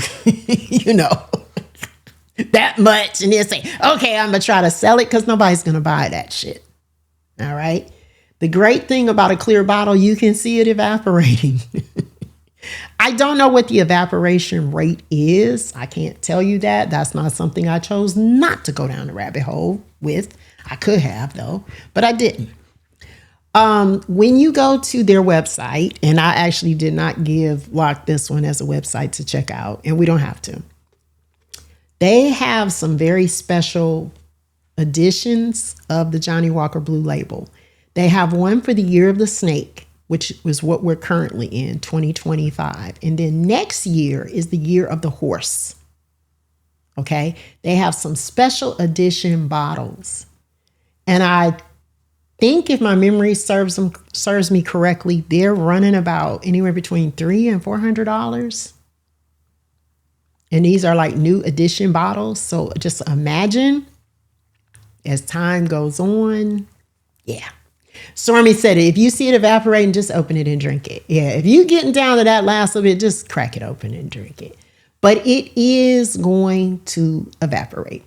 that much. And then say, okay, I'm going to try to sell it, because nobody's going to buy that shit. All right. The great thing about a clear bottle, you can see it evaporating. I don't know what the evaporation rate is. I can't tell you that. That's not something I chose not to go down the rabbit hole with. I could have, though, but I didn't. When you go to their website, and I actually did not lock this one as a website to check out, and we don't have to. They have some very special editions of the Johnny Walker Blue Label. They have one for the year of the snake, which was what we're currently in, 2025. And then next year is the year of the horse. Okay. They have some special edition bottles. And I think if my memory serves me correctly, they're running about anywhere between $300 and $400. And these are like new edition bottles. So just imagine as time goes on. Yeah. Stormy said it. If you see it evaporating, just open it and drink it. Yeah. If you're getting down to that last little bit, just crack it open and drink it. But it is going to evaporate,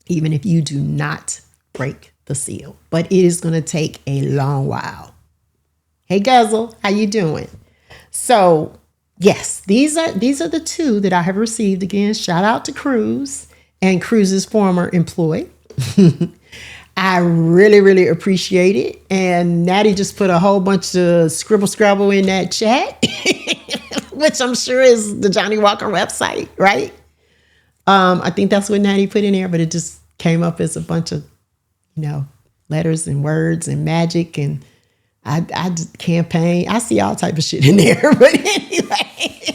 even if you do not break the seal. But it is going to take a long while. Hey, Guzzle, how you doing? So, yes, these are the two that I have received. Again, shout out to Cruz and Cruz's former employee. I really, really appreciate it. And Natty just put a whole bunch of scribble scrabble in that chat, which I'm sure is the Johnny Walker website, right? I think that's what Natty put in there, but it just came up as a bunch of, letters and words and magic. And I campaign. I see all type of shit in there. But anyway,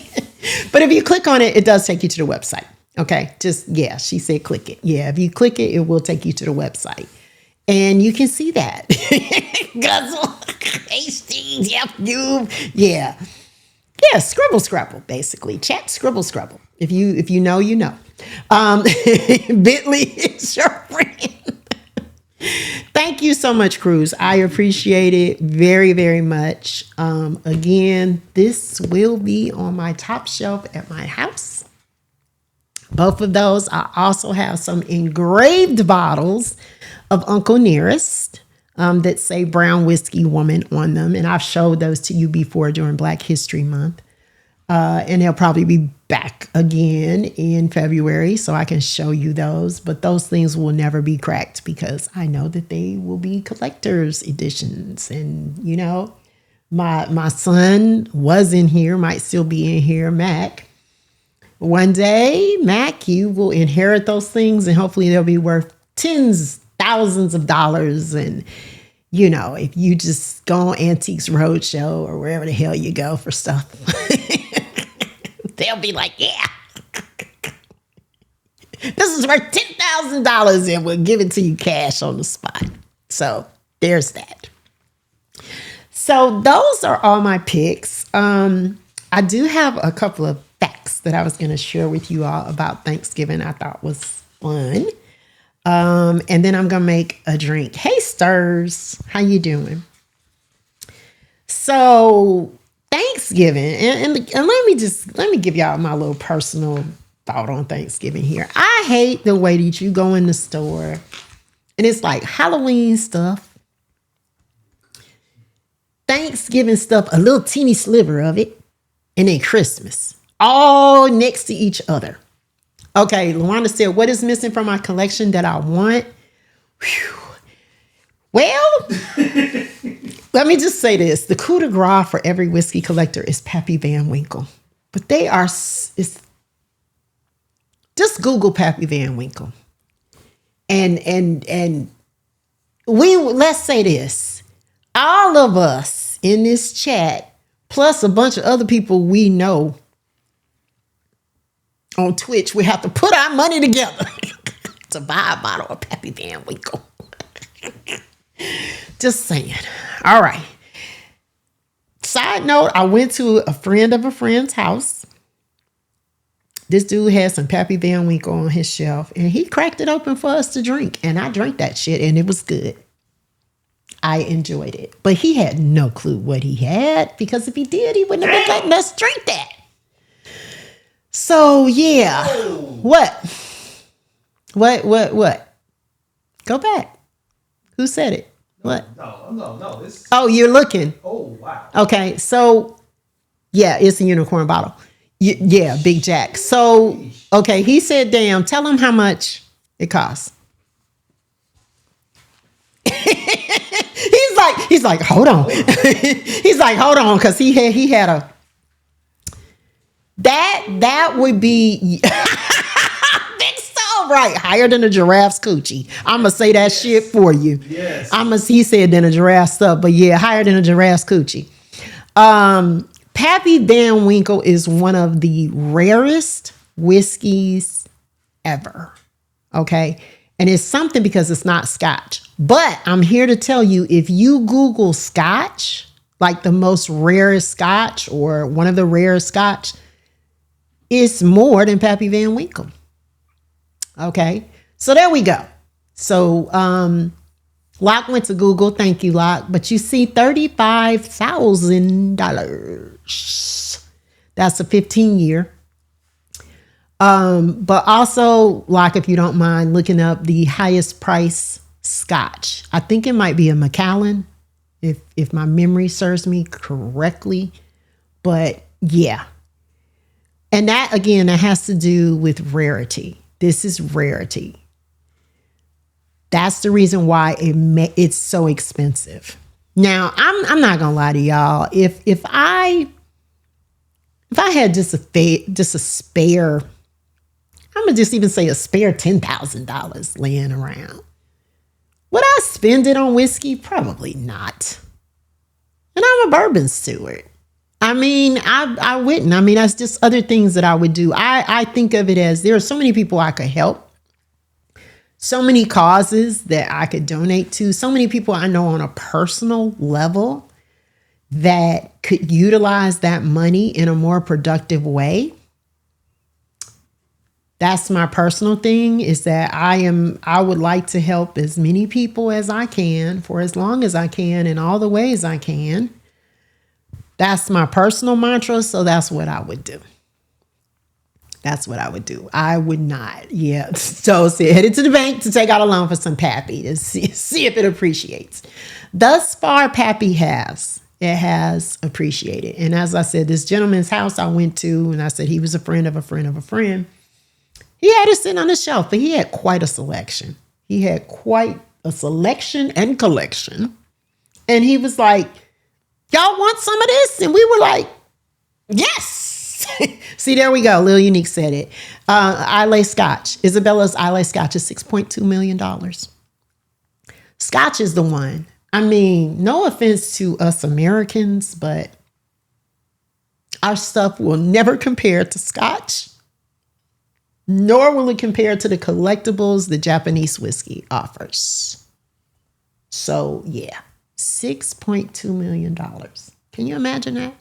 but if you click on it, it does take you to the website. Okay. She said click it. Yeah. If you click it, it will take you to the website. And you can see that. Guzzle, Hastings, yep, you, yeah. Yeah, scribble scrabble, basically. Chat scribble scrabble. If you know, you know. Bentley is your friend. Thank you so much, Cruz. I appreciate it very, very much. Again, this will be on my top shelf at my house. Both of those. I also have some engraved bottles of Uncle Nearest that say Brown Whiskey Woman on them. And I've showed those to you before during Black History Month. And they'll probably be back again in February so I can show you those. But those things will never be cracked because I know that they will be collector's editions. And, my son was in here, might still be in here, Mac. One day, Mac, you will inherit those things and hopefully they'll be worth tens, thousands of dollars. And, if you just go on Antiques Roadshow or wherever the hell you go for stuff, they'll be like, yeah, this is worth $10,000 and we'll give it to you cash on the spot. So there's that. So those are all my picks. I do have a couple of facts that I was going to share with you all about Thanksgiving I thought was fun. And then I'm going to make a drink. Hey, Stirs, how you doing? So Thanksgiving, and let me give y'all my little personal thought on Thanksgiving here. I hate the way that you go in the store and it's like Halloween stuff, Thanksgiving stuff, a little teeny sliver of it, and then Christmas, all next to each other. Okay, Luana said, what is missing from my collection that I want? Whew. Well, let me just say this. The coup de grace for every whiskey collector is Pappy Van Winkle. But just Google Pappy Van Winkle. And let's say this. All of us in this chat, plus a bunch of other people we know on Twitch, we have to put our money together to buy a bottle of Pappy Van Winkle. Just saying. All right. Side note, I went to a friend of a friend's house. This dude had some Pappy Van Winkle on his shelf and he cracked it open for us to drink. And I drank that shit and it was good. I enjoyed it. But he had no clue what he had because if he did, he wouldn't have been letting us drink that. So, yeah. What? Go back. Who said it? What? No. Oh, you're looking. Oh, wow. Okay, so, yeah, it's a unicorn bottle. Yeah, Big Jack. So, okay, he said, damn, tell him how much it costs. He's like, hold on. He's like, hold on, because he had a, that would be, Big Stone, Right, higher than a giraffe's coochie. I'm gonna say that shit for you. Yes. He said than a giraffe's stuff, but yeah, higher than a giraffe's coochie. Pappy Van Winkle is one of the rarest whiskeys ever. Okay. And it's something because it's not Scotch. But I'm here to tell you, if you Google Scotch, like the most rarest Scotch or one of the rarest Scotch, it's more than Pappy Van Winkle. Okay. So there we go. So Locke went to Google. Thank you, Locke. But you see $35,000. That's a 15-year. But also, Locke, if you don't mind looking up the highest price Scotch. I think it might be a Macallan, if my memory serves me correctly. But yeah. And that, again, that has to do with rarity. This is rarity. That's the reason why it's so expensive. Now, I'm not gonna lie to y'all. If I had just a spare, I'm gonna just even say a spare $10,000 laying around, would I spend it on whiskey? Probably not. And I'm a bourbon steward. I mean, I wouldn't. I mean, that's just other things that I would do. I think of it as there are so many people I could help. So many causes that I could donate to. So many people I know on a personal level that could utilize that money in a more productive way. That's my personal thing, is that I would like to help as many people as I can for as long as I can in all the ways I can. That's my personal mantra. So that's what I would do. That's what I would do. I would not. Yeah. So headed to the bank to take out a loan for some Pappy to see if it appreciates. Thus far, Pappy has appreciated. And as I said, this gentleman's house I went to, and I said he was a friend of a friend of a friend. He had it sitting on the shelf, but he had quite a selection. He had quite a selection and collection. And he was like, y'all want some of this? And we were like, yes. See, there we go. Lil Unique said it. Islay Scotch. Isabella's Islay Scotch is $6.2 million. Scotch is the one. I mean, no offense to us Americans, but our stuff will never compare to Scotch, nor will it compare to the collectibles the Japanese whiskey offers. So, yeah, $6.2 million. Can you imagine that?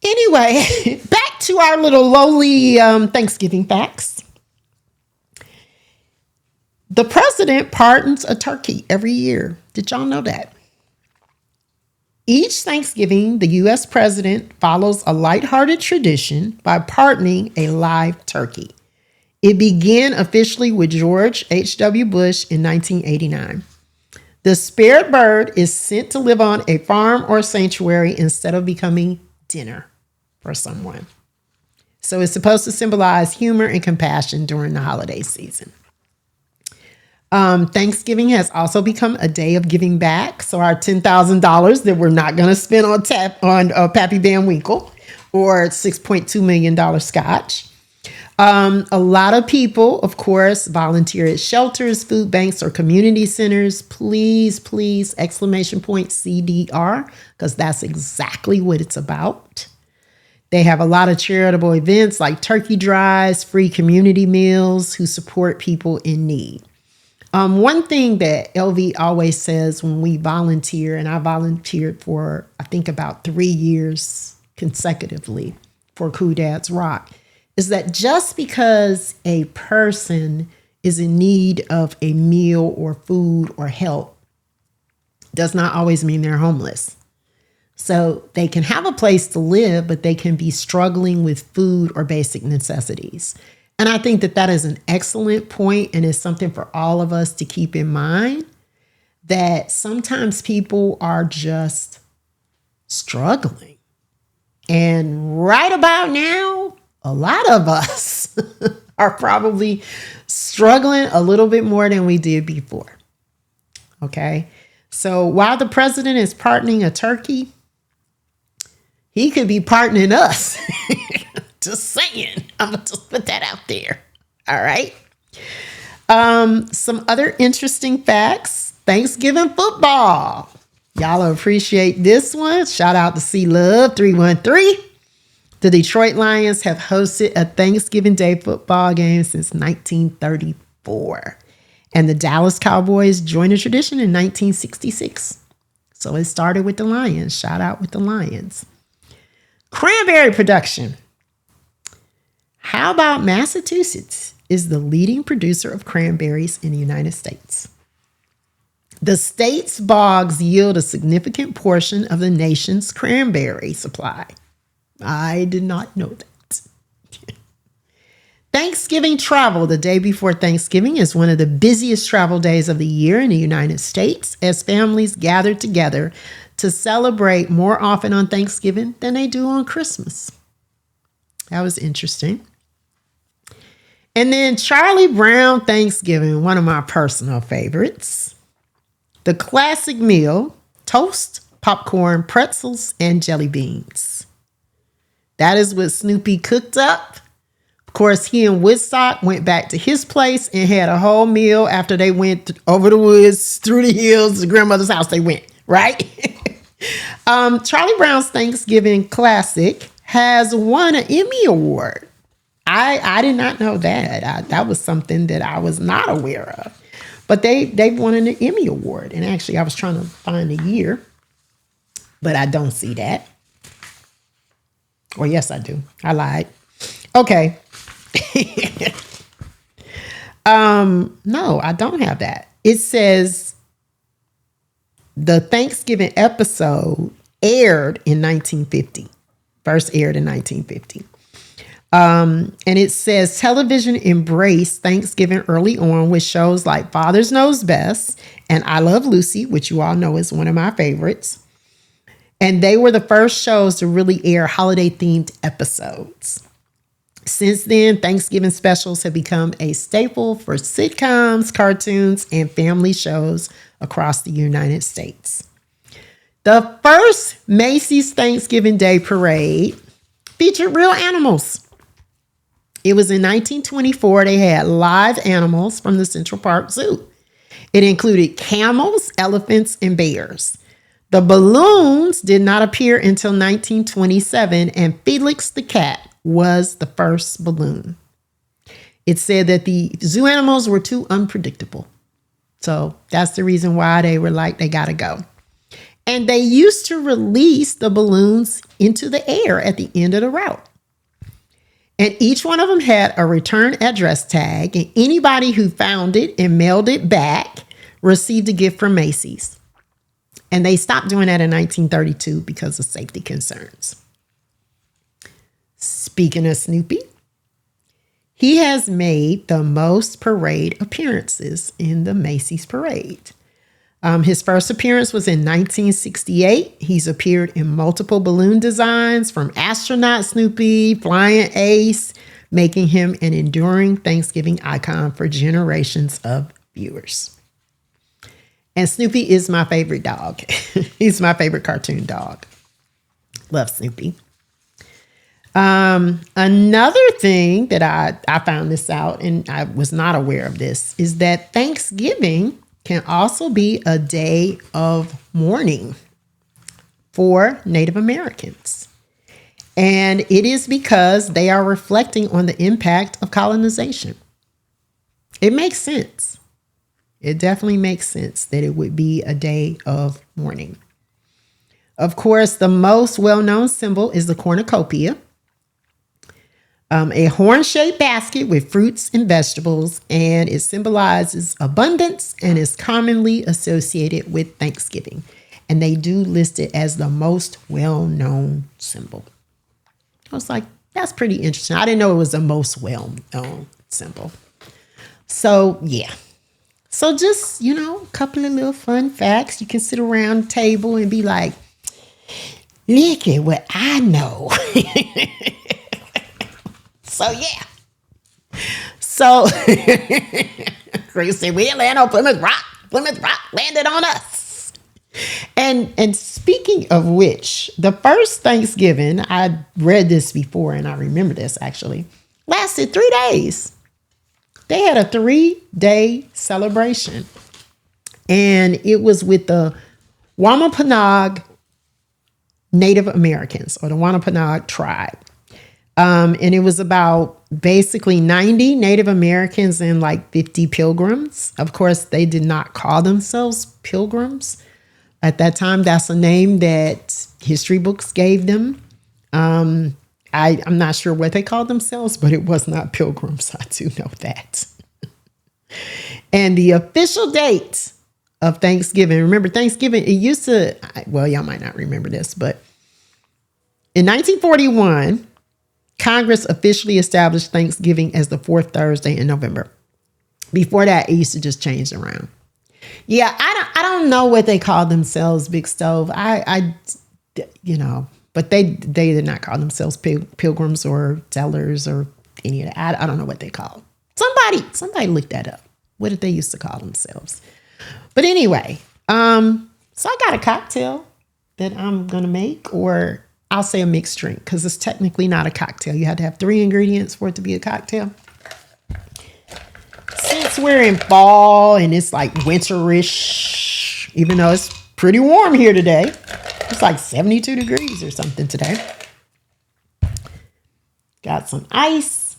Anyway, back to our little lowly Thanksgiving facts. The president pardons a turkey every year. Did y'all know that? Each Thanksgiving, the U.S. president follows a lighthearted tradition by pardoning a live turkey. It began officially with George H.W. Bush in 1989. The spared bird is sent to live on a farm or sanctuary instead of becoming dinner for someone. So it's supposed to symbolize humor and compassion during the holiday season. Thanksgiving has also become a day of giving back. So our $10,000 that we're not going to spend on Pappy Van Winkle or $6.2 million Scotch. A lot of people, of course, volunteer at shelters, food banks, or community centers. Please, please, CDR, because that's exactly what it's about. They have a lot of charitable events like turkey drives, free community meals who support people in need. One thing that LV always says when we volunteer, and I volunteered for, I think, about 3 years consecutively for Cool Dads Rock, is that just because a person is in need of a meal or food or help does not always mean they're homeless. So they can have a place to live, but they can be struggling with food or basic necessities. And I think that that is an excellent point, and it's something for all of us to keep in mind, that sometimes people are just struggling. And right about now, a lot of us are probably struggling a little bit more than we did before. Okay? So while the president is pardoning a turkey, he could be pardoning us. Just saying. I'm going to just put that out there. All right. Some other interesting facts. Thanksgiving football. Y'all appreciate this one. Shout out to C Love 313. The Detroit Lions have hosted a Thanksgiving Day football game since 1934. And the Dallas Cowboys joined the tradition in 1966. So it started with the Lions. Shout out with the Lions. Cranberry production. How about Massachusetts is the leading producer of cranberries in the United States? The state's bogs yield a significant portion of the nation's cranberry supply. I did not know that. Thanksgiving travel the day before Thanksgiving is one of the busiest travel days of the year in the United States as families gather together to celebrate more often on Thanksgiving than they do on Christmas. That was interesting. And then Charlie Brown Thanksgiving, one of my personal favorites. The classic meal, toast, popcorn, pretzels, and jelly beans. That is what Snoopy cooked up. Of course, he and Woodstock went back to his place and had a whole meal after they went over the woods, through the hills, to grandmother's house they went, right? Charlie Brown's Thanksgiving Classic has won an Emmy Award. I did not know that. That was something that I was not aware of. But they've won an Emmy Award. And actually, I was trying to find the year, but I don't see that. Or yes, I do. I lied. Okay. No, I don't have that. It says the Thanksgiving episode aired in 1950. First aired in 1950. And it says television embraced Thanksgiving early on with shows like Father's Knows Best and I Love Lucy, which you all know is one of my favorites. And they were the first shows to really air holiday-themed episodes. Since then, Thanksgiving specials have become a staple for sitcoms, cartoons, and family shows across the United States. The first Macy's Thanksgiving Day Parade featured real animals. It was in 1924. They had live animals from the Central Park Zoo. It included camels, elephants, and bears. The balloons did not appear until 1927, and Felix the cat was the first balloon. It said that the zoo animals were too unpredictable. So that's the reason why they were like, they got to go. And they used to release the balloons into the air at the end of the route. And each one of them had a return address tag, and anybody who found it and mailed it back received a gift from Macy's. And they stopped doing that in 1932 because of safety concerns. Speaking of Snoopy, he has made the most parade appearances in the Macy's parade. His first appearance was in 1968. He's appeared in multiple balloon designs from astronaut Snoopy, Flying Ace, making him an enduring Thanksgiving icon for generations of viewers. And Snoopy is my favorite dog. He's my favorite cartoon dog. Love Snoopy. Another thing that I found this out, and I was not aware of this, is that Thanksgiving can also be a day of mourning for Native Americans. And it is because they are reflecting on the impact of colonization. It makes sense. It definitely makes sense that it would be a day of mourning. Of course, the most well-known symbol is the cornucopia, a horn-shaped basket with fruits and vegetables, and it symbolizes abundance and is commonly associated with Thanksgiving. And they do list it as the most well-known symbol. I was like, that's pretty interesting. I didn't know it was the most well-known symbol. So, yeah. So just, a couple of little fun facts. You can sit around the table and be like, look at what I know. So, yeah. So, Grace said, we land on Plymouth Rock. Plymouth Rock landed on us. And speaking of which, the first Thanksgiving, I read this before and I remember this actually, lasted 3 days. They had a 3-day celebration, and it was with the Wampanoag Native Americans, or the Wampanoag tribe. And it was about basically 90 Native Americans and like 50 pilgrims. Of course, they did not call themselves pilgrims. At that time, that's a name that history books gave them. I'm not sure what they called themselves, but it was not pilgrims. I do know that. And the official date of Thanksgiving, remember Thanksgiving, it used to, well, y'all might not remember this, but in 1941, Congress officially established Thanksgiving as the fourth Thursday in November. Before that, it used to just change around. Yeah, I don't know what they called themselves, Big Stove. But they did not call themselves pilgrims or tellers or any of that. I don't know what they called. Somebody looked that up. What did they used to call themselves? But anyway, so I got a cocktail that I'm gonna make, or I'll say a mixed drink, because it's technically not a cocktail. You have to have 3 ingredients for it to be a cocktail. Since we're in fall and it's like winterish, even though it's pretty warm here today, it's like 72 degrees or something today. Got some ice,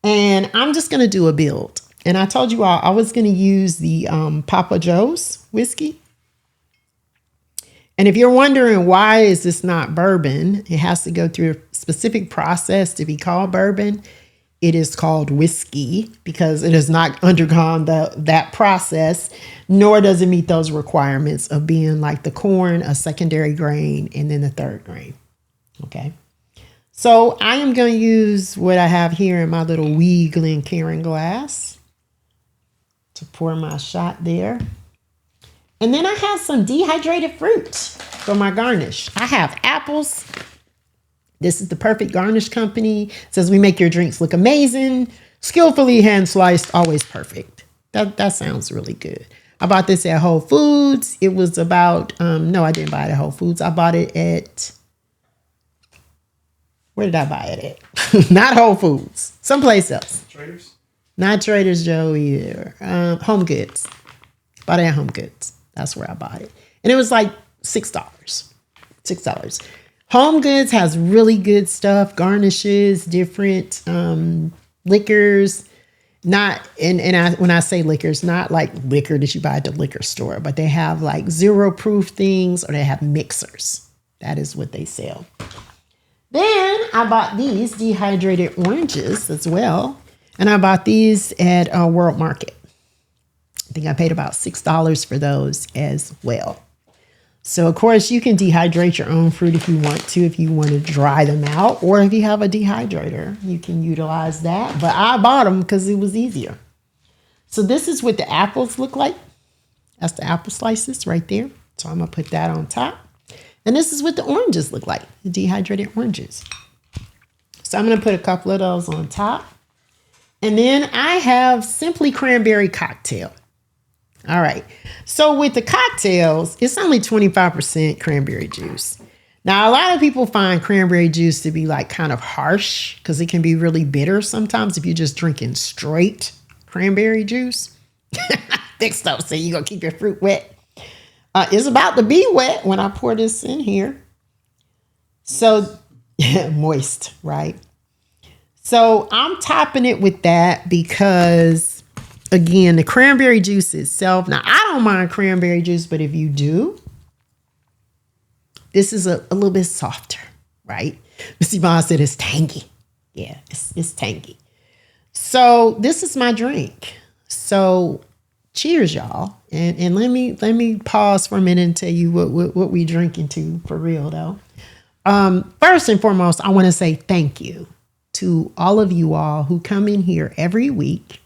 and I'm just gonna do a build. And I told you all I was gonna use the Papa Joe's whiskey. And if you're wondering why is this not bourbon, it has to go through a specific process to be called bourbon. It is called whiskey because it has not undergone that process, nor does it meet those requirements of being like the corn, a secondary grain, and then the third grain. Okay. So I am going to use what I have here in my little wee Glencairn glass to pour my shot there. And then I have some dehydrated fruit for my garnish. I have apples. This is the Perfect Garnish Company. It says we make your drinks look amazing. Skillfully hand sliced, always perfect. That sounds really good. I bought this at Whole Foods. It was about, no, I didn't buy it at Whole Foods. I bought it at, where did I buy it at? Not Whole Foods. Someplace else. Traders? Not Trader Joe either. Home Goods. Bought it at Home Goods. That's where I bought it. And it was like $6. $6. Home Goods has really good stuff, garnishes, different liquors. Not when I say liquors, not like liquor that you buy at the liquor store, but they have like 0 proof things, or they have mixers. That is what they sell. Then I bought these dehydrated oranges as well. And I bought these at World Market. I think I paid about $6 for those as well. So, of course, you can dehydrate your own fruit if you want to dry them out, or if you have a dehydrator, you can utilize that. But I bought them because it was easier. So this is what the apples look like. That's the apple slices right there. So I'm going to put that on top. And this is what the oranges look like, the dehydrated oranges. So I'm going to put a couple of those on top. And then I have Simply Cranberry Cocktail. All right. So with the cocktails, it's only 25% cranberry juice. Now, a lot of people find cranberry juice to be like kind of harsh because it can be really bitter sometimes if you're just drinking straight cranberry juice. Thick stuff. So you're going to keep your fruit wet. It's about to be wet when I pour this in here. So moist, right? So I'm topping it with that because, again, the cranberry juice itself. Now, I don't mind cranberry juice, but if you do, this is a little bit softer, right? Missy Bond said it's tangy. Yeah, it's tangy. So this is my drink. So cheers, y'all. And let me pause for a minute and tell you what we drinking to for real, though. First and foremost, I want to say thank you to all of you all who come in here every week,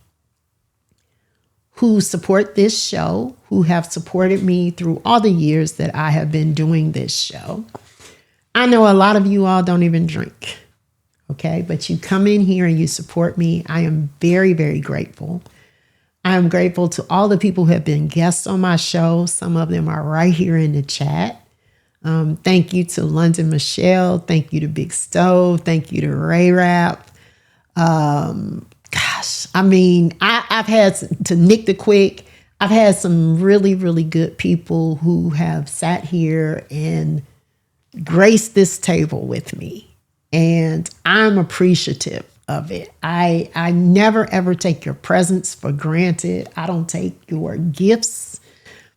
who support this show, who have supported me through all the years that I have been doing this show. I know a lot of you all don't even drink, okay? But you come in here and you support me. I am very, very grateful. I am grateful to all the people who have been guests on my show. Some of them are right here in the chat. Thank you to London Michelle. Thank you to Big Stove. Thank you to Ray Rap. Gosh, I mean, I've had to Nick the Quick. I've had some really, really good people who have sat here and graced this table with me. And I'm appreciative of it. I never ever take your presence for granted. I don't take your gifts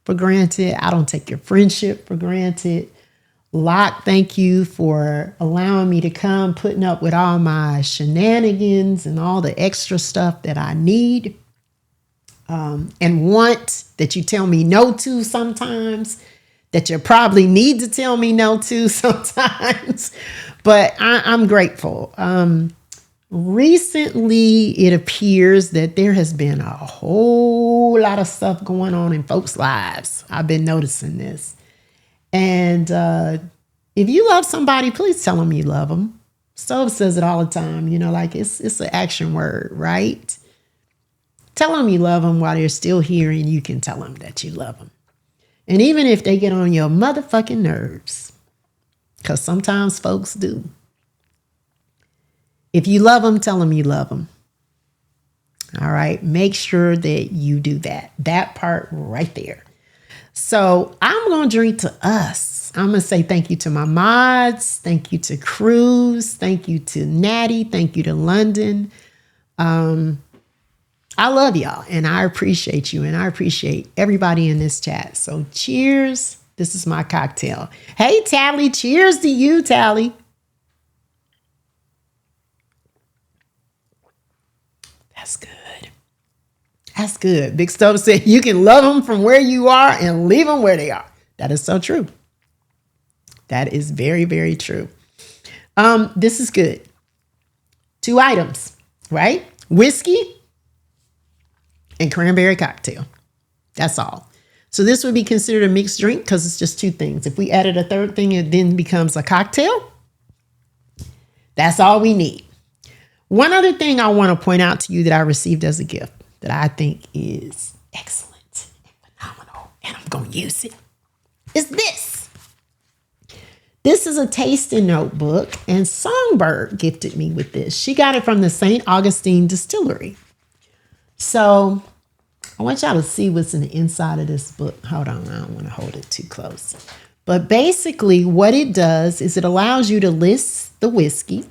for granted. I don't take your friendship for granted. Locke, thank you for allowing me to come, putting up with all my shenanigans and all the extra stuff that I need and want that you tell me no to sometimes, that you probably need to tell me no to sometimes. But I'm grateful. Recently, it appears that there has been a whole lot of stuff going on in folks' lives. I've been noticing this. And if you love somebody, please tell them you love them. Stove says it all the time, you know, like it's an action word, right? Tell them you love them while they're still here and you can tell them that you love them. And even if they get on your motherfucking nerves, because sometimes folks do. If you love them, tell them you love them. All right. Make sure that you do that. That part right there. So I'm going to drink to us. I'm going to say thank you to my mods. Thank you to Cruz. Thank you to Natty. Thank you to London. I love y'all and I appreciate you and I appreciate everybody in this chat. So cheers. This is my cocktail. Hey, Tally. Cheers to you, Tally. That's good. That's good. Big Stove said you can love them from where you are and leave them where they are. That is so true. That is very, very true. This is good. 2 items, right? Whiskey and cranberry cocktail. That's all. So this would be considered a mixed drink because it's just 2 things. If we added a third thing, it then becomes a cocktail. That's all we need. One other thing I want to point out to you that I received as a gift that I think is excellent and phenomenal, and I'm going to use it, is this. This is a tasting notebook, and Songbird gifted me with this. She got it from the St. Augustine Distillery. So I want y'all to see what's in the inside of this book. Hold on, I don't want to hold it too close. But basically what it does is it allows you to list the whiskey.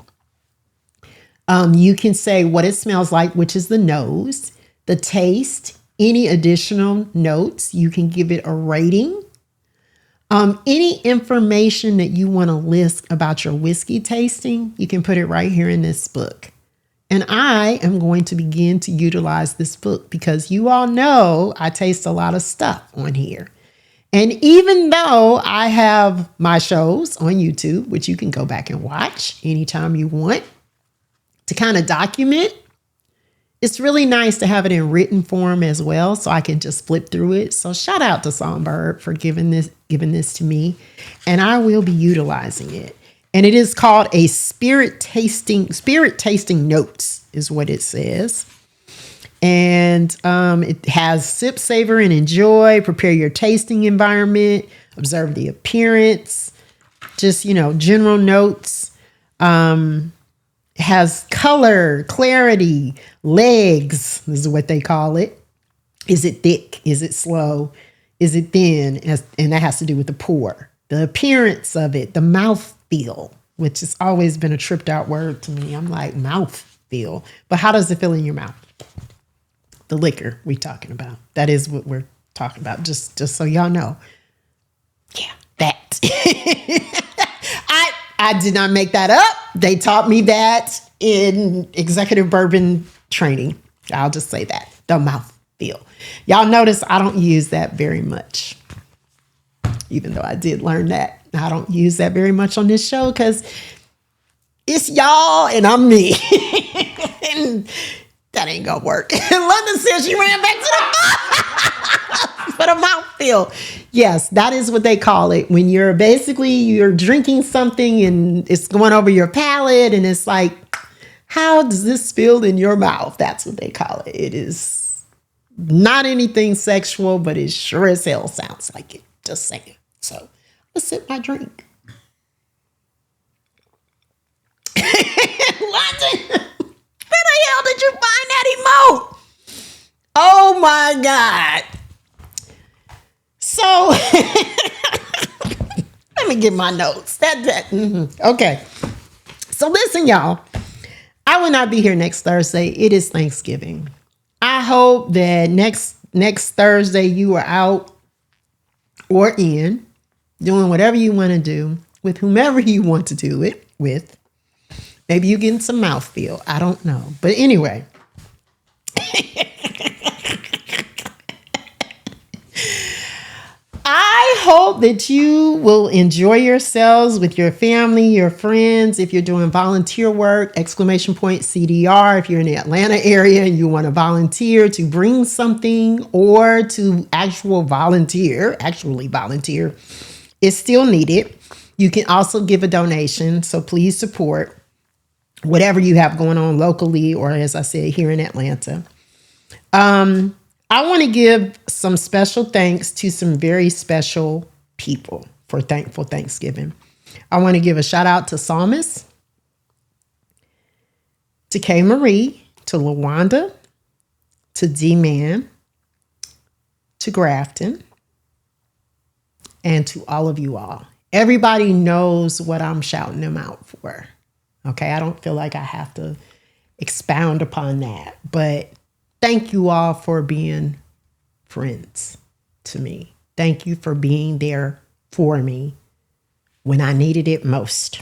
You can say what it smells like, which is the nose, the taste, any additional notes. You can give it a rating. Any information that you want to list about your whiskey tasting, you can put it right here in this book. And I am going to begin to utilize this book because you all know I taste a lot of stuff on here. And even though I have my shows on YouTube, which you can go back and watch anytime you want to kind of document, it's really nice to have it in written form as well, so I can just flip through it. So shout out to Songbird for giving this to me, and I will be utilizing it. And it is called a spirit tasting notes is what it says. And it has sip, savor, and enjoy, prepare your tasting environment, observe the appearance, just, general notes. Has color, clarity, legs, this is what they call it. Is it thick? Is it slow? Is it thin? And that has to do with the pour. The appearance of it, the mouth feel, which has always been a tripped out word to me. I'm like, mouth feel. But how does it feel in your mouth? The liquor we're talking about. That is what we're talking about. Just so y'all know. Yeah, that. I did not make that up. They taught me that in executive bourbon training. I'll just say that. The mouth feel. Y'all notice I don't use that very much. Even though I did learn that. I don't use that very much on this show because it's y'all and I'm me. And that ain't gonna work. London says she ran back to the for the mouthfeel. Yes, that is what they call it. When you're drinking something and it's going over your palate and it's like, how does this feel in your mouth? That's what they call it. It is not anything sexual, but it sure as hell sounds like it. Just saying. So let's sip my drink. London, where the hell did you find that emote? Oh my God. So let me get my notes. Okay. So listen, y'all. I will not be here next Thursday. It is Thanksgiving. I hope that next Thursday you are out or in doing whatever you want to do with whomever you want to do it with. Maybe you're getting some mouthfeel. I don't know. But anyway. I hope that you will enjoy yourselves with your family, your friends. If you're doing volunteer work, !CDR. If you're in the Atlanta area and you want to volunteer to bring something or to actually volunteer, it's still needed. You can also give a donation. So please support whatever you have going on locally or, as I said, here in Atlanta. I want to give some special thanks to some very special people for Thankful Thanksgiving. I want to give a shout out to Psalmist, to K. Marie, to LaWanda, to D-Man, to Grafton, and to all of you all. Everybody knows what I'm shouting them out for. Okay, I don't feel like I have to expound upon that, but thank you all for being friends to me. Thank you for being there for me when I needed it most.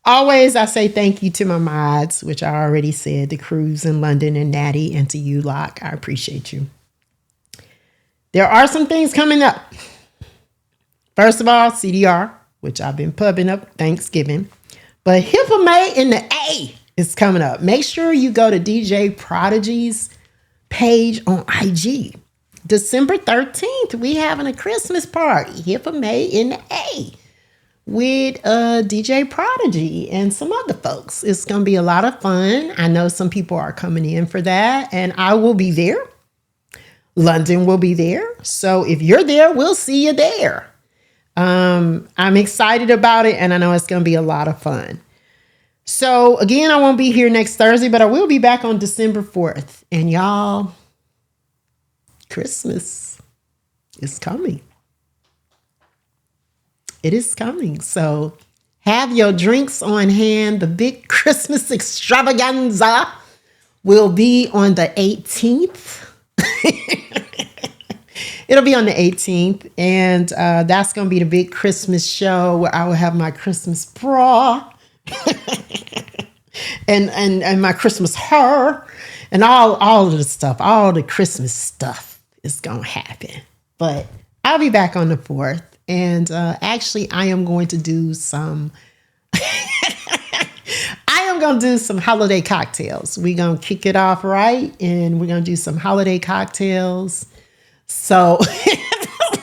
Always, I say thank you to my mods, which I already said, the Cruz in London and Natty, and to you, Locke. I appreciate you. There are some things coming up. First of all, CDR, which I've been pubbing up Thanksgiving. But Hippa May in the A is coming up. Make sure you go to DJ Prodigy's page on IG. December 13th, we having a Christmas party. Hippa May in the A with DJ Prodigy and some other folks. It's going to be a lot of fun. I know some people are coming in for that, and I will be there. London will be there. So if you're there, we'll see you there. I'm excited about it, and I know it's going to be a lot of fun. So again, I won't be here next Thursday, but I will be back on December 4th. And y'all, Christmas is coming. It is coming. So have your drinks on hand. The big Christmas extravaganza will be on the 18th. It'll be on the 18th, and that's going to be the big Christmas show where I will have my Christmas bra and my Christmas hair and all of the stuff, all the Christmas stuff is going to happen. But I'll be back on the 4th, and actually I am going to do some holiday cocktails. We're going to kick it off right, and we're going to do some holiday cocktails. So,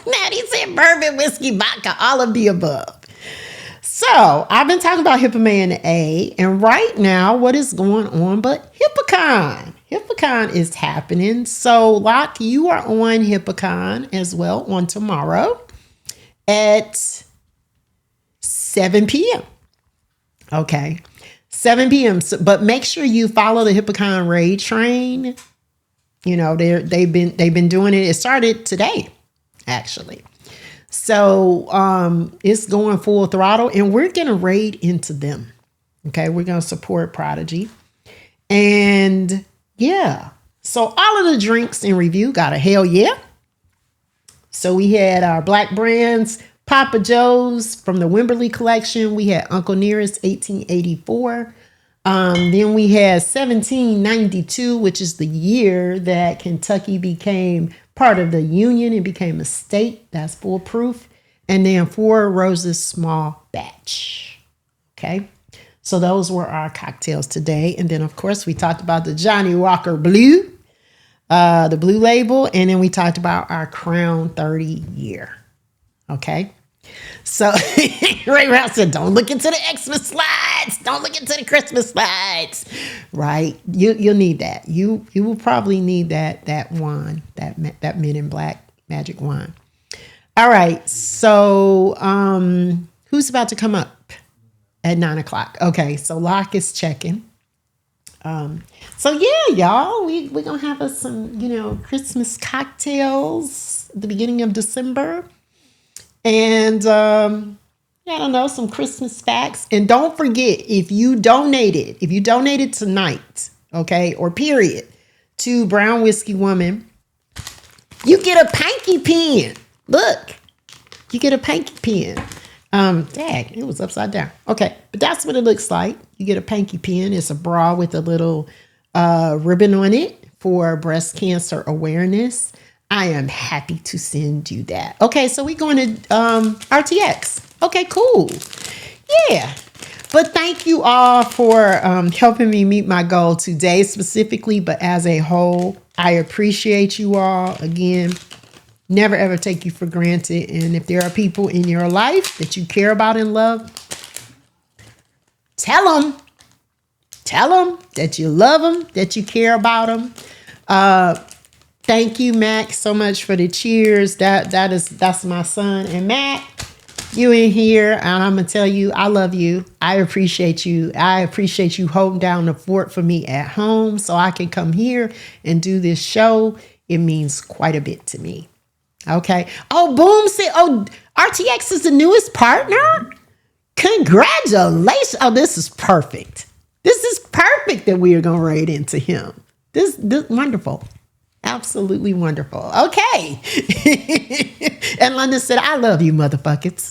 Maddie said bourbon, whiskey, vodka, all of the above. So, I've been talking about Hippa May and the A, and right now, what is going on but HippaCon? HippaCon is happening. So, Locke, you are on HippaCon as well on tomorrow at 7 p.m. Okay, 7 p.m. So, but make sure you follow the HippaCon raid train. You know, they've been doing it. It started today, actually. So it's going full throttle, and we're going to raid into them. Okay, we're going to support Prodigy. And yeah, so all of the drinks in review got a hell yeah. So we had our Black Brands, Papa Joe's from the Wimberley collection. We had Uncle Nearest 1884. Then we had 1792, which is the year that Kentucky became part of the Union and became a state. That's foolproof. And then Four Roses small batch. Okay. So those were our cocktails today. And then, of course, we talked about the Johnny Walker Blue, the Blue Label. And then we talked about our Crown 30 year. Okay. So Ray Ralph said, don't look into the Xmas slides. Don't look into the Christmas slides. Right. You'll need that. You will probably need that wand, that Men in Black magic wand. All right. So who's about to come up at 9 o'clock? Okay. So Locke is checking. So yeah, y'all, we're gonna have us some, Christmas cocktails at the beginning of December. And I don't know, some Christmas facts. And don't forget, if you donated tonight, okay, or period, to Brown Whiskey Woman, you get a panky pen. Look, you get a panky pen. Dang, it was upside down. Okay, but that's what it looks like. You get a panky pen. It's a bra with a little ribbon on it for breast cancer awareness. I am happy to send you that. Okay, so we're going to RTX. Okay, cool. Yeah. But thank you all for helping me meet my goal today specifically, but as a whole, I appreciate you all. Again, never ever take you for granted. And if there are people in your life that you care about and love, tell them that you love them, that you care about them. Thank you, Mac, so much for the cheers. That's my son. And Mac, you in here, and I'm gonna tell you, I love you. I appreciate you. I appreciate you holding down the fort for me at home so I can come here and do this show. It means quite a bit to me. Okay. Oh, Boom said, RTX is the newest partner. Congratulations. Oh, this is perfect. This is perfect that we are gonna raid into him. This wonderful. Absolutely wonderful. Okay. And London said, I love you, motherfuckers.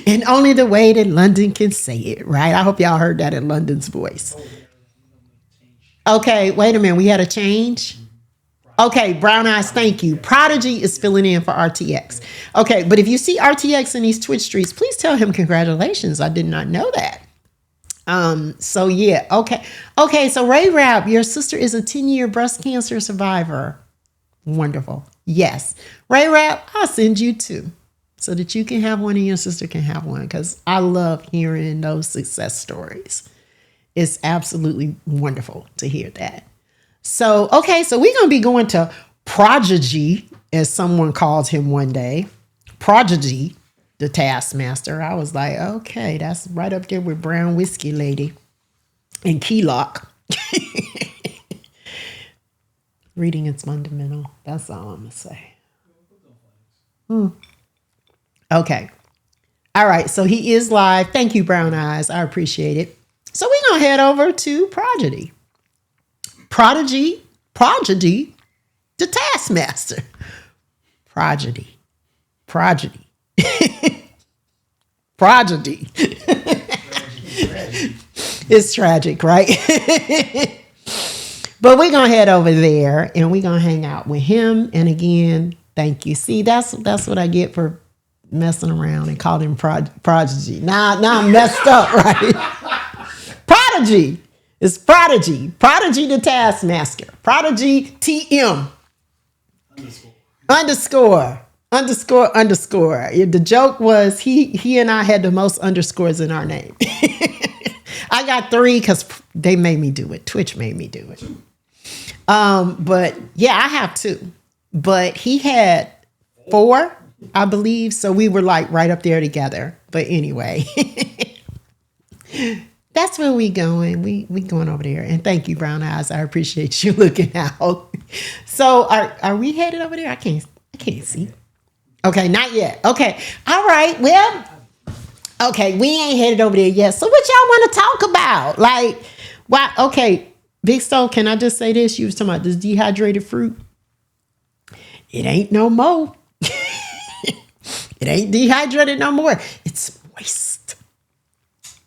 And only the way that London can say it, right? I hope y'all heard that in London's voice. Okay, wait a minute. We had a change? Okay, Brown Eyes, thank you. Prodigy is filling in for RTX. Okay, but if you see RTX in these Twitch streets, please tell him congratulations. I did not know that. So yeah, okay. So Ray Rap, your sister is a 10-year breast cancer survivor. Wonderful. Yes, Ray Rap, I'll send you two so that you can have one and your sister can have one, because I love hearing those success stories. It's absolutely wonderful to hear that. So okay, so we're gonna be going to Prodigy, as someone called him one day. Prodigy, the Taskmaster. I was like, okay, that's right up there with Brown Whiskey Lady and Keylock. Reading is fundamental. That's all I'm going to say. Okay. All right. So he is live. Thank you, Brown Eyes. I appreciate it. So we're going to head over to Prodigy. Prodigy, the Taskmaster. Prodigy. It's tragic, right? But we're gonna head over there and we're gonna hang out with him. And again, thank you. See, that's what I get for messing around and calling him Prodigy. Now I'm messed up, right? Prodigy. It's Prodigy the Taskmaster. Prodigy TM. Underscore. The joke was he and I had the most underscores in our name. I got 3 because they made me do it. Twitch made me do it. But yeah, I have 2. But he had 4, I believe. So we were like right up there together. But anyway, that's where we going. We going over there. And thank you, Brown Eyes. I appreciate you looking out. So are we headed over there? I can't see. Okay, not yet. Okay. All right. Well, okay, we ain't headed over there yet. So what y'all want to talk about? Like, why? Okay, Big Stone, can I just say this? You was talking about this dehydrated fruit. It ain't no more. It ain't dehydrated no more. It's moist.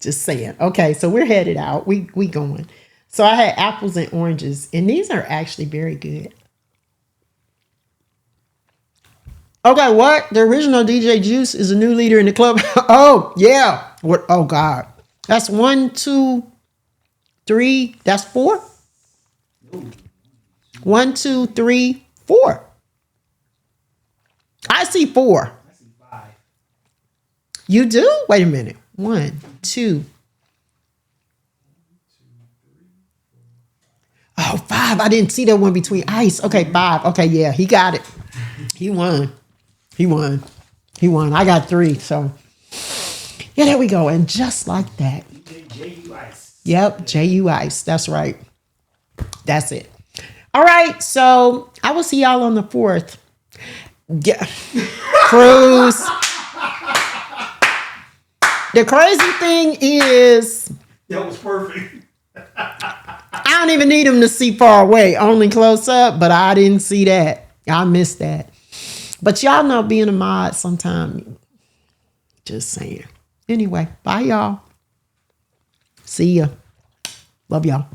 Just saying. Okay, so we're headed out. We going. So I had apples and oranges, and these are actually very good. Okay, what? The original DJ Juice is a new leader in the club. Oh, yeah. What? Oh, God. That's 1, 2, 3. That's 4? 1, 2, 3, 4. I see 4. I see 5. You do? Wait a minute. 1, 2. Oh, 5. I didn't see that one between ice. Okay, 5. Okay, yeah, he got it. He won. I got 3. So, yeah, there we go. And just like that. Yep, J.U. Ice. That's right. That's it. All right, so I will see y'all on the 4th. Yeah. Cruise. The crazy thing is, That was perfect. I don't even need them to see far away, only close up, but I didn't see that. I missed that. But y'all know being a mod sometime. Just saying. Anyway, bye y'all. See ya. Love y'all.